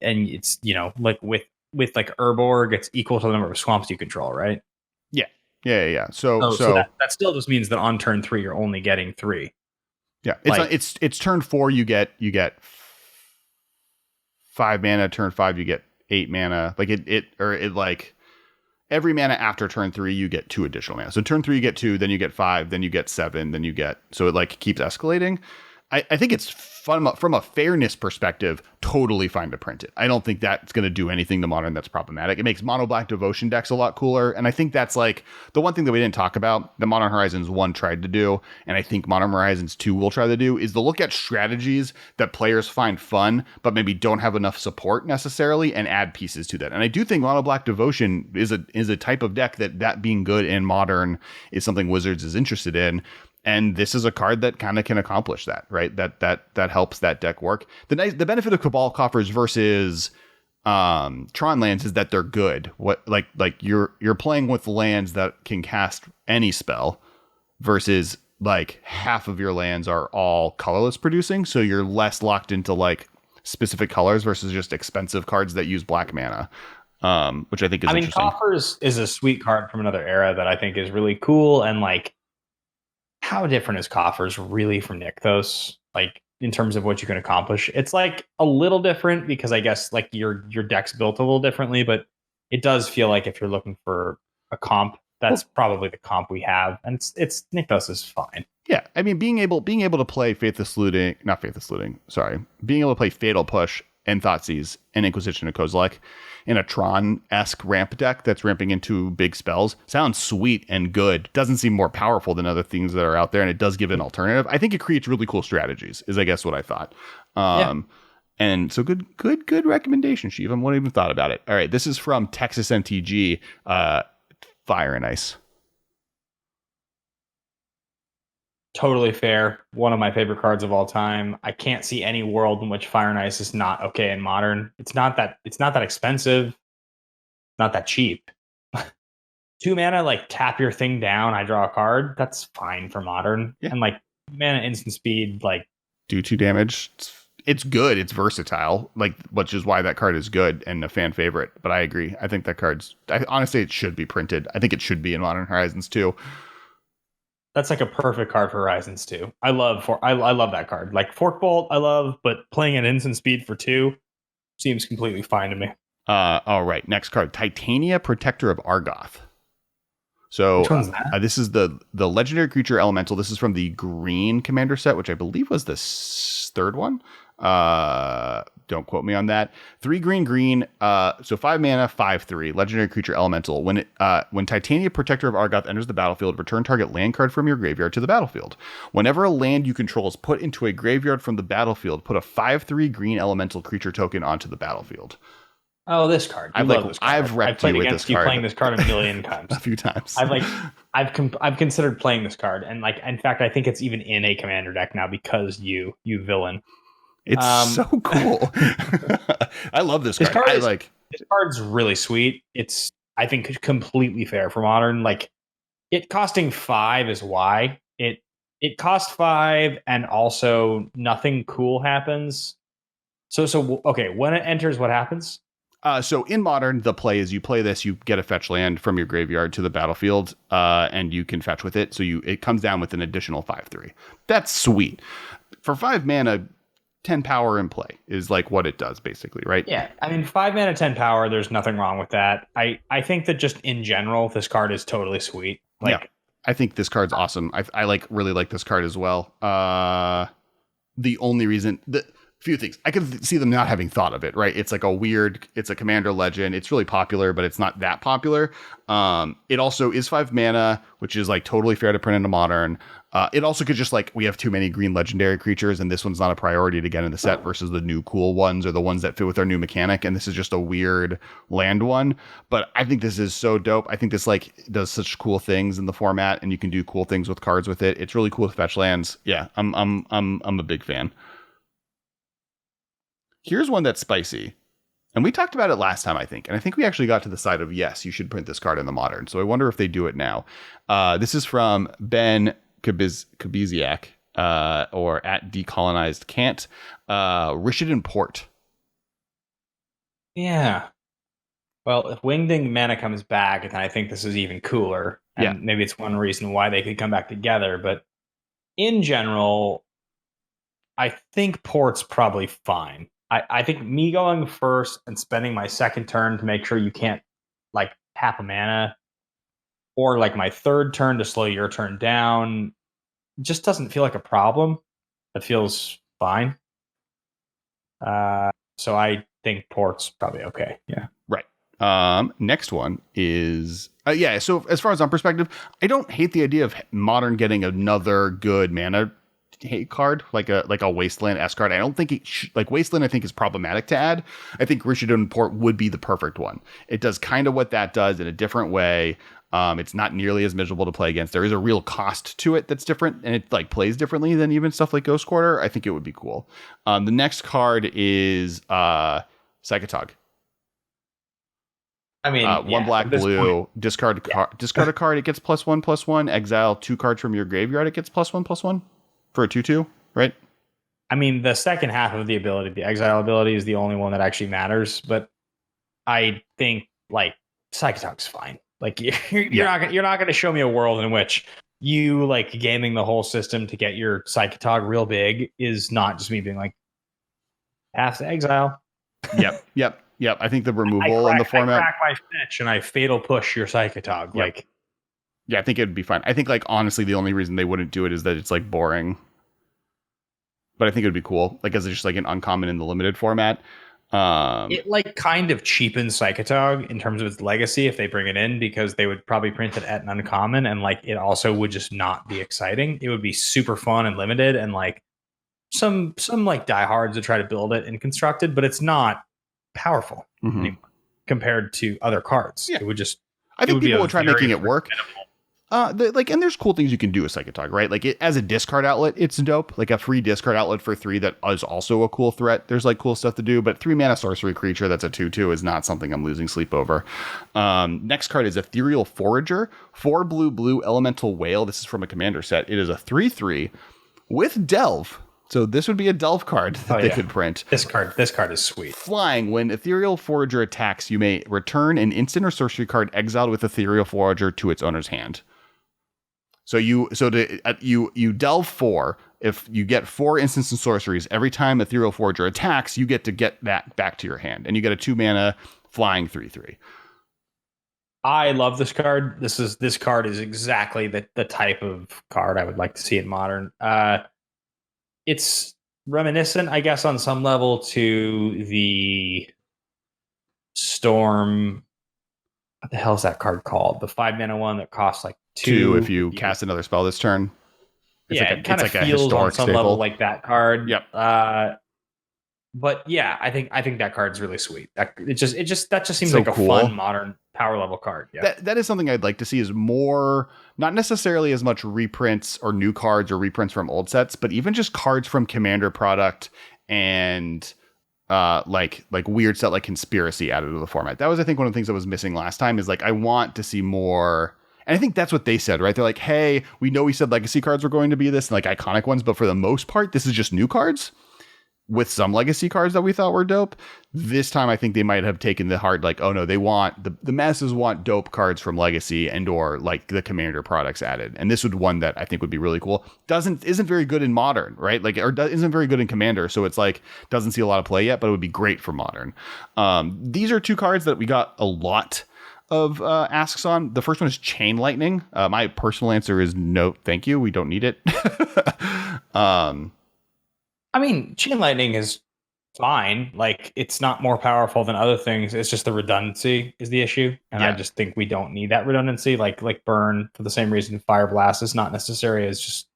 and it's like with like Urborg, it's equal to the number of swamps you control, right? Yeah. So that still just means that on turn 3 you're only getting 3. Yeah, it's turn 4 you get 5 mana. Turn 5 you get 8 mana. Like it like every mana after turn 3 you get 2 additional mana. So turn 3 you get 2, then you get 5, then you get 7, then you get, so it like keeps escalating. I think it's fun from a fairness perspective, totally fine to print it. I don't think that's going to do anything to modern that's problematic. It makes mono black devotion decks a lot cooler. And I think that's like the one thing that we didn't talk about that Modern Horizons 1 tried to do, and I think Modern Horizons 2 will try to do, is to look at strategies that players find fun, but maybe don't have enough support necessarily, and add pieces to that. And I do think mono black devotion is a type of deck that being good in modern is something Wizards is interested in. And this is a card that kind of can accomplish that, right? That helps that deck work. The benefit of Cabal Coffers versus Tron lands is that they're good. You're playing with lands that can cast any spell, versus like half of your lands are all colorless producing, so you're less locked into like specific colors versus just expensive cards that use black mana. Which I think is interesting. Coffers is a sweet card from another era that I think is really cool, and like, how different is Coffers really from Nykthos? Like in terms of what you can accomplish, it's like a little different because I guess like your deck's built a little differently, but it does feel like if you're looking for a comp, that's probably the comp we have, and it's Nykthos is fine. Yeah, I mean being able to play being able to play Fatal Push and Thoughtseize and Inquisition of Kozilek in a Tron-esque ramp deck that's ramping into big spells sounds sweet and good. Doesn't seem more powerful than other things that are out there, and it does give an alternative. I think it creates really cool strategies, is I guess what I thought. And so good recommendation, Shiv. I wouldn't even thought about it. All right, this is from Texas MTG, Fire and Ice. Totally fair. One of my favorite cards of all time. I can't see any world in which Fire and Ice is not okay in modern. It's not that expensive. not that cheap. 2 mana, like tap your thing down, I draw a card. That's fine for Modern. Yeah. And like mana instant speed, like do 2 damage. It's good. It's versatile, like, which is why that card is good and a fan favorite. But I agree. I think that honestly, it should be printed. I think it should be in Modern Horizons too. That's like a perfect card for Horizons 2. I love that card. Like Fork Bolt, I love, but playing at instant speed for 2 seems completely fine to me. All right. Next card, Titania, Protector of Argoth. So which one's that? This is the legendary creature elemental. This is from the green commander set, which I believe was the third one. Don't quote me on that. 3 green. So 5 mana, 5/3 legendary creature elemental. When Titania, Protector of Argoth enters the battlefield, return target land card from your graveyard to the battlefield. Whenever a land you control is put into a graveyard from the battlefield, put a 5/3 green elemental creature token onto the battlefield. Oh, this card. I've repped you with this card. Playing this card a million times. A few times. I've considered playing this card, and like in fact, I think it's even in a commander deck now because you villain. It's so cool. I love this card. This card's really sweet. It's, I think, completely fair for Modern. Like, it costing 5 is why. It costs 5, and also nothing cool happens. So okay, when it enters, what happens? So in Modern, the play is you play this, you get a fetch land from your graveyard to the battlefield, and you can fetch with it. So it comes down with an additional 5/3. That's sweet. For 5 mana, 10 power in play is like what it does, basically, right? Yeah, I mean, 5 mana, 10 power, there's nothing wrong with that. I think that just in general, this card is totally sweet. Like, yeah, I think this card's awesome. I really like this card as well. The only reason... few things. I could see them not having thought of it, right? It's like it's a commander legend. It's really popular, but it's not that popular. It also is 5 mana, which is like totally fair to print into Modern. It also could just we have too many green legendary creatures, and this one's not a priority to get in the set versus the new cool ones or the ones that fit with our new mechanic. And this is just a weird land one. But I think this is so dope. I think this does such cool things in the format, and you can do cool things with cards with it. It's really cool to fetch lands. Yeah, I'm a big fan. Here's one that's spicy. And we talked about it last time, I think. And I think we actually got to the side of, yes, you should print this card in the Modern. So I wonder if they do it now. This is from Ben Kabiziak, or at Decolonized Cant. Rishadan Port. Yeah. Well, if Wingding mana comes back, then I think this is even cooler. And maybe it's one reason why they could come back together. But in general, I think Port's probably fine. I think me going first and spending my second turn to make sure you can't tap a mana, or my third turn to slow your turn down, just doesn't feel like a problem. It feels fine. So I think Port's probably okay. Yeah. Right. Next one is so as far as I'm perspective, I don't hate the idea of Modern getting another good mana card, like a Wasteland S card. I don't think Wasteland, I think, is problematic to add. I think Rishadan Port would be the perfect one. It does kind of what that does in a different way. It's not nearly as miserable to play against. There is a real cost to it that's different, and it plays differently than even stuff like Ghost Quarter. I think it would be cool. The next card is Psychotog. I mean, 1 black, blue, discard a card, it gets +1/+1. Exile 2 cards from your graveyard, it gets +1/+1 for a 2/2, right? I mean, the second half of the ability, the exile ability, is the only one that actually matters. But I think Psychotog's fine. You're not going to show me a world in which you gaming the whole system to get your Psychotog real big is not just me being pass to exile. Yep. I think the removal in the format. I crack my fetch and I fatal push your Psychotog. Yep. Yeah, I think it'd be fine. I think honestly, the only reason they wouldn't do it is that it's boring. But I think it would be cool, as just an uncommon in the limited format. It kind of cheapens Psychotog in terms of its legacy if they bring it in, because they would probably print it at an uncommon, and it also would just not be exciting. It would be super fun and limited, and some diehards would try to build it and construct it, but it's not powerful anymore compared to other cards. Yeah. It would just. I think people would try making it work. And there's cool things you can do with Psychic Talk, right? Like as a discard outlet, it's dope. Like a free discard outlet for 3 that is also a cool threat. There's like cool stuff to do, but 3 mana sorcery creature that's a 2/2 is not something I'm losing sleep over. Next card is Ethereal Forager, 4 blue elemental whale. This is from a commander set. It is a 3/3 with Delve. So this would be a Delve card that they could print. This card is sweet. Flying. When Ethereal Forager attacks, you may return an instant or sorcery card exiled with Ethereal Forager to its owner's hand. So you delve 4. If you get 4 instants and sorceries, every time Ethereal Forager attacks, you get to get that back to your hand, and you get a 2 mana flying 3/3. I love this card. This card is exactly the type of card I would like to see in Modern. It's reminiscent, I guess, on some level to the Storm. What the hell is that card called? The 5 mana one that costs like 2 if you cast another spell this turn. It kind of feels on some level like that card. Yep. But yeah, I think that card's really sweet. That just seems so like a cool. fun Modern power level card. Yeah. That is something I'd like to see, is more, not necessarily as much reprints or new cards or reprints from old sets, but even just cards from Commander product and like weird set like Conspiracy added to the format. That was, I think, one of the things that was missing last time, is like, I want to see more. And I think that's what they said, right? They're like, hey, we know we said legacy cards were going to be this and like iconic ones, but for the most part, this is just new cards with some legacy cards that we thought were dope. This time, I think they might have taken the hard, like, oh no, they want the masses want dope cards from legacy and or like the Commander products added. And this would one that I think would be really cool. Isn't very good in Modern, right? Like, or isn't very good in Commander. So it's like, doesn't see a lot of play yet, but it would be great for Modern. These are 2 cards that we got a lot of asks on. The first one is Chain Lightning. My personal answer is no, thank you. We don't need it. I mean, Chain Lightning is fine. Like, it's not more powerful than other things. It's just the redundancy is the issue. And I just think we don't need that redundancy. Like Burn, for the same reason Fire Blast is not necessary. It's just,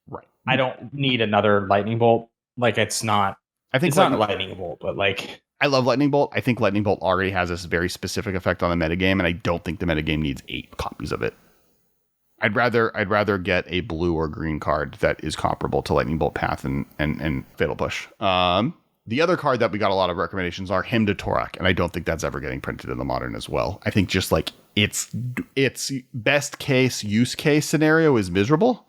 right. I don't need another Lightning Bolt. Like, it's not, I think it's not a Lightning Bolt, but like, I love Lightning Bolt. I think Lightning Bolt already has this very specific effect on the metagame, and I don't think the metagame needs 8 copies of it. I'd rather get a blue or green card that is comparable to Lightning Bolt Path and Fatal Push. The other card that we got a lot of recommendations are Hymn to Torak, and I don't think that's ever getting printed in the Modern as well. I think just like its best case use case scenario is miserable.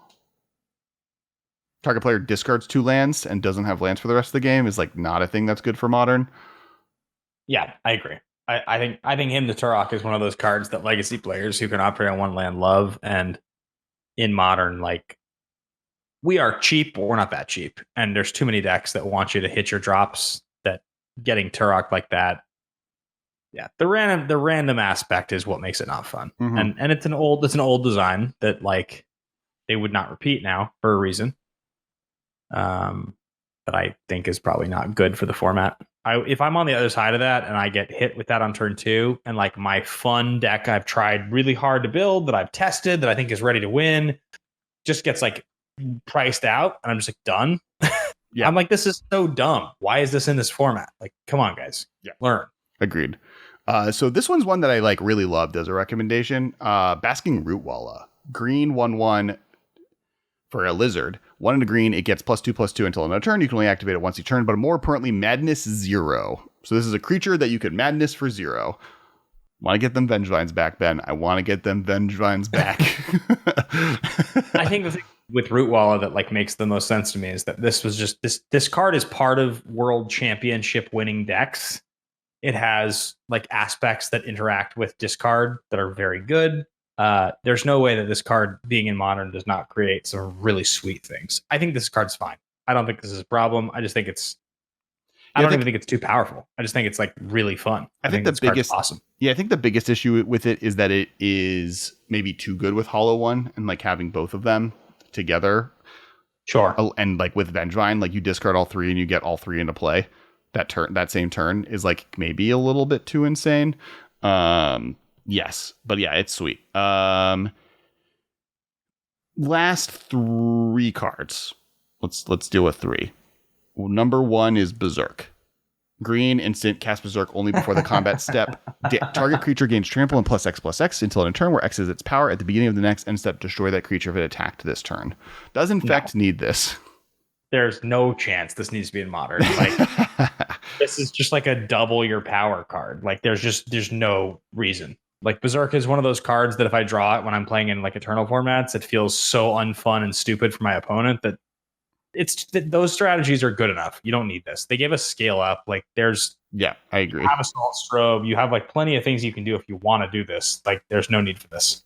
Target player discards 2 lands and doesn't have lands for the rest of the game is like not a thing that's good for Modern. Yeah, I agree. I think Hymn to Turok is one of those cards that legacy players who can operate on 1 land love, and in Modern, like, we are cheap, but we're not that cheap. And there's too many decks that want you to hit your drops, that getting Turok like that. Yeah, the random aspect is what makes it not fun. Mm-hmm. And it's an old design that like they would not repeat now for a reason. That I think is probably not good for the format. If I'm on the other side of that and I get hit with that on turn 2, and like my fun deck I've tried really hard to build, that I've tested, that I think is ready to win, just gets like priced out, and I'm just like done. Yeah. I'm like, this is so dumb. Why is this in this format? Like, come on, guys. Yeah. Learn. Agreed. So this one's one that I like really loved as a recommendation. Basking Rootwalla. Green 1/1 for a lizard. 1 in a green, it gets +2/+2 until end of turn. You can only activate it once each turn, but more importantly, Madness 0. So this is a creature that you could Madness for 0. Want to get them Vengevines back, Ben? I want to get them Vengevines back. I think the thing with Rootwalla that like makes the most sense to me is that this was just this card is part of World Championship winning decks. It has like aspects that interact with discard that are very good. There's no way that this card being in Modern does not create some really sweet things. I think this card's fine. I don't think this is a problem. I just think I don't even think it's too powerful. I just think it's like really fun. I think the biggest awesome. Yeah, I think the biggest issue with it is that it is maybe too good with Hollow One, and like having both of them together. Sure. And like with Vengevine, like you discard all 3 and you get all 3 into play. That same turn is like maybe a little bit too insane. Yes, but yeah, it's sweet. Last 3 cards. Let's deal with 3. Number 1 is Berserk. Green instant, cast Berserk only before the combat step. Target creature gains trample and +X/+X until in a turn where X is its power. At the beginning of the next end step, destroy that creature if it attacked this turn. Does Infect need this? There's no chance this needs to be in Modern. Like, this is just like a double your power card. Like, there's no reason. Like, Berserk is one of those cards that if I draw it when I'm playing in like Eternal formats, it feels so unfun and stupid for my opponent that those strategies are good enough. You don't need this. They gave us scale up. Like, I agree. You have Assault Strobe. You have like plenty of things you can do if you want to do this. Like, there's no need for this.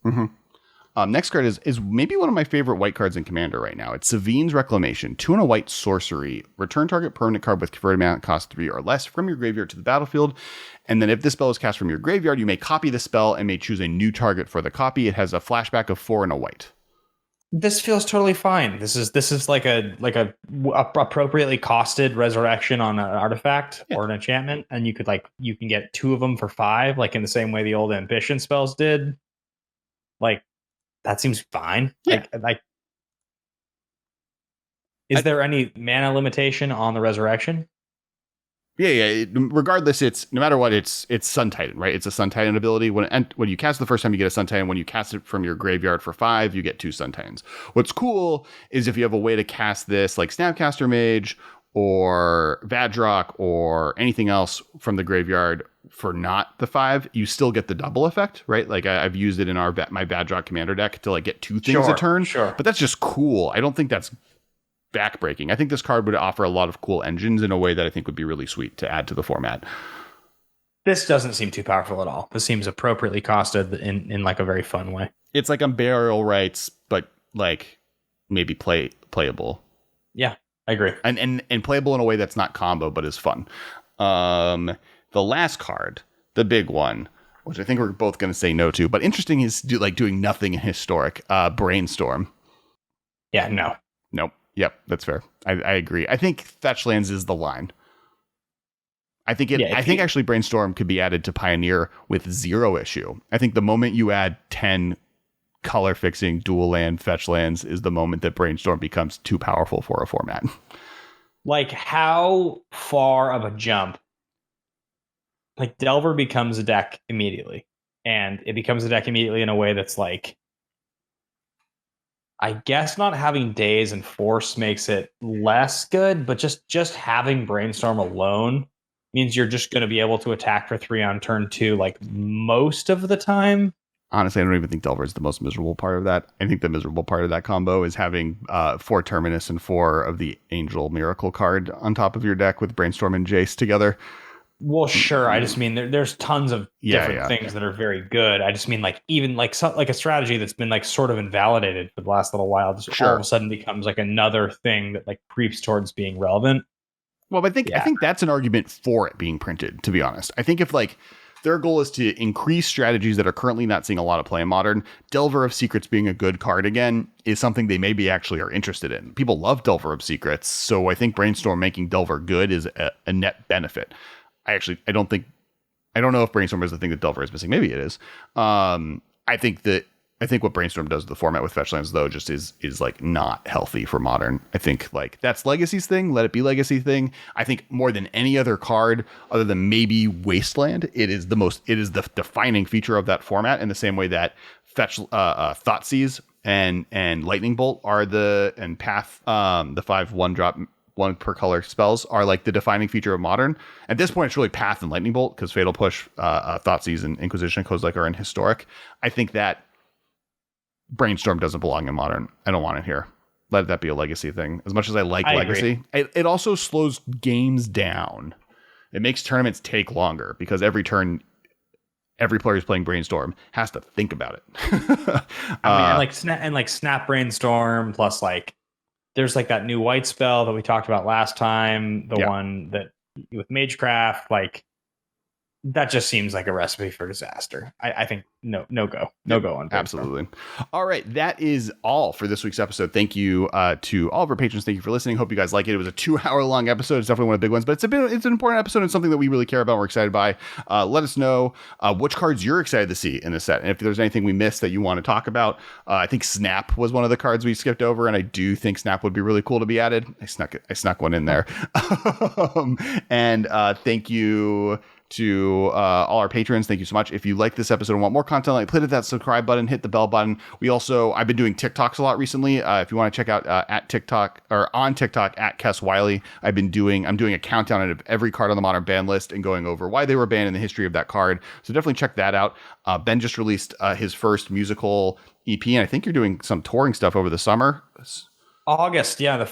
Next card is maybe one of my favorite white cards in Commander right now. It's Savine's Reclamation. 2 and a white sorcery. Return target permanent card with converted mana cost 3 or less from your graveyard to the battlefield. And then if this spell is cast from your graveyard, you may copy the spell and may choose a new target for the copy. It has a flashback of 4 and a white. This feels totally fine. This is like a appropriately costed resurrection on an artifact or an enchantment, and you can get 2 of them for 5, like in the same way the old ambition spells did. Like, that seems fine. Yeah. Is there any mana limitation on the resurrection? Yeah. Regardless, it's no matter what, it's Sun Titan, right? It's a Sun Titan ability. When you cast it the first time, you get a Sun Titan. When you cast it from your graveyard for 5, you get 2 Sun Titans. What's cool is if you have a way to cast this, like Snapcaster Mage or Vadrock or anything else from the graveyard for not the 5, you still get the double effect, right? Like I've used it in my Vadrock Commander deck to like get 2 things a turn. Sure. But that's just cool. I don't think that's backbreaking. I think this card would offer a lot of cool engines in a way that I think would be really sweet to add to the format. This doesn't seem too powerful at all. This seems appropriately costed in like a very fun way. It's like Unburial Rights, but like maybe playable. Yeah, I agree. And playable in a way that's not combo, but is fun. The last card, the big one, which I think we're both going to say no to, but interesting is doing nothing in Historic. Brainstorm. Yeah, no. Nope. Yep, that's fair. I agree. I think Fetchlands is the line. I think actually Brainstorm could be added to Pioneer with 0 issue. I think the moment you add 10 color fixing dual land Fetchlands is the moment that Brainstorm becomes too powerful for a format. Like, how far of a jump? Like, Delver becomes a deck immediately, and it becomes a deck immediately in a way that's like, I guess not having Daze and Force makes it less good, but just having Brainstorm alone means you're just going to be able to attack for 3 on turn 2 like most of the time. Honestly, I don't even think Delver is the most miserable part of that. I think the miserable part of that combo is having 4 Terminus and 4 of the Angel Miracle card on top of your deck with Brainstorm and Jace together. Well, sure. I just mean there's tons of different things that are very good. I just mean like even like a strategy that's been like sort of invalidated for the last little while just all of a sudden becomes like another thing that like creeps towards being relevant. Well, but I think that's an argument for it being printed, to be honest. I think if like their goal is to increase strategies that are currently not seeing a lot of play in Modern, Delver of Secrets being a good card again is something they maybe actually are interested in. People love Delver of Secrets, so I think Brainstorm making Delver good is a net benefit. I don't know if Brainstorm is the thing that Delver is missing. Maybe it is. I think what Brainstorm does to the format with Fetchlands though just is like not healthy for Modern. I think like that's Legacy's thing. Let it be Legacy thing. I think more than any other card other than maybe Wasteland, it is the defining feature of that format in the same way that Thoughtseize and Lightning Bolt are and Path, the 5 1-drop 1 per color spells are like the defining feature of Modern. At this point, it's really Path and Lightning Bolt because Fatal Push, Thoughtseize, and Inquisition codes like are in Historic. I think that Brainstorm doesn't belong in Modern. I don't want it here. Let that be a Legacy thing. As much as I Legacy, it also slows games down. It makes tournaments take longer because every turn, every player who's playing Brainstorm has to think about it. I mean, Snap Brainstorm plus like. There's like that new white spell that we talked about last time, the one that with Magecraft, like that just seems like a recipe for disaster. I think no go on Brainstorm. Absolutely. All right, that is all for this week's episode. Thank you to all of our patrons. Thank you for listening. Hope you guys like it. It was a 2-hour long episode. It's definitely one of the big ones, but it's an important episode and something that we really care about. We're excited by. Let us know which cards you're excited to see in this set, and if there's anything we missed that you want to talk about. I think Snap was one of the cards we skipped over, and I do think Snap would be really cool to be added. I snuck one in there. And thank you to all our patrons. Thank you so much. If you like this episode and want more content, like, hit that subscribe button, hit the bell button. I've been doing TikToks a lot recently. If you want to check out at TikTok or on TikTok at Kess Wiley, I'm doing a countdown of every card on the Modern ban list and going over why they were banned and the history of that card. So definitely check that out. Ben just released his first musical EP, and I think you're doing some touring stuff over the summer. August, yeah. The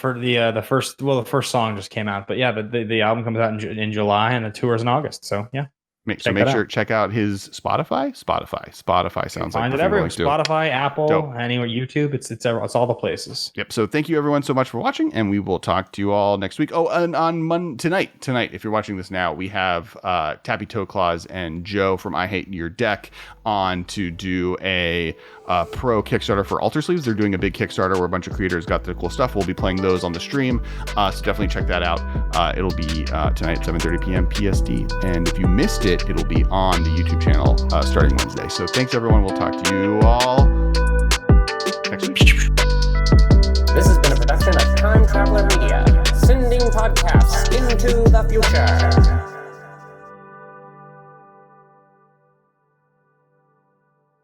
first song just came out, but yeah, the album comes out in July, and the tour is in August. So yeah, make sure check out his Spotify. Spotify sounds like find it everywhere. Spotify, Apple, Dope. Anywhere, YouTube. It's all the places. Yep. So thank you everyone so much for watching, and we will talk to you all next week. Oh, and on tonight, if you're watching this now, we have Tappy Toe Claws and Joe from I Hate Your Deck on to do a pro Kickstarter for Alter Sleeves. They're doing a big Kickstarter where a bunch of creators got the cool stuff. We'll be playing those on the stream, so definitely check that out. It'll be tonight at 7:30 p.m. PST, and if you missed it, it'll be on the YouTube channel starting Wednesday. So thanks everyone. We'll talk to you all next week. This has been a production of Time Traveler Media, sending podcasts into the future.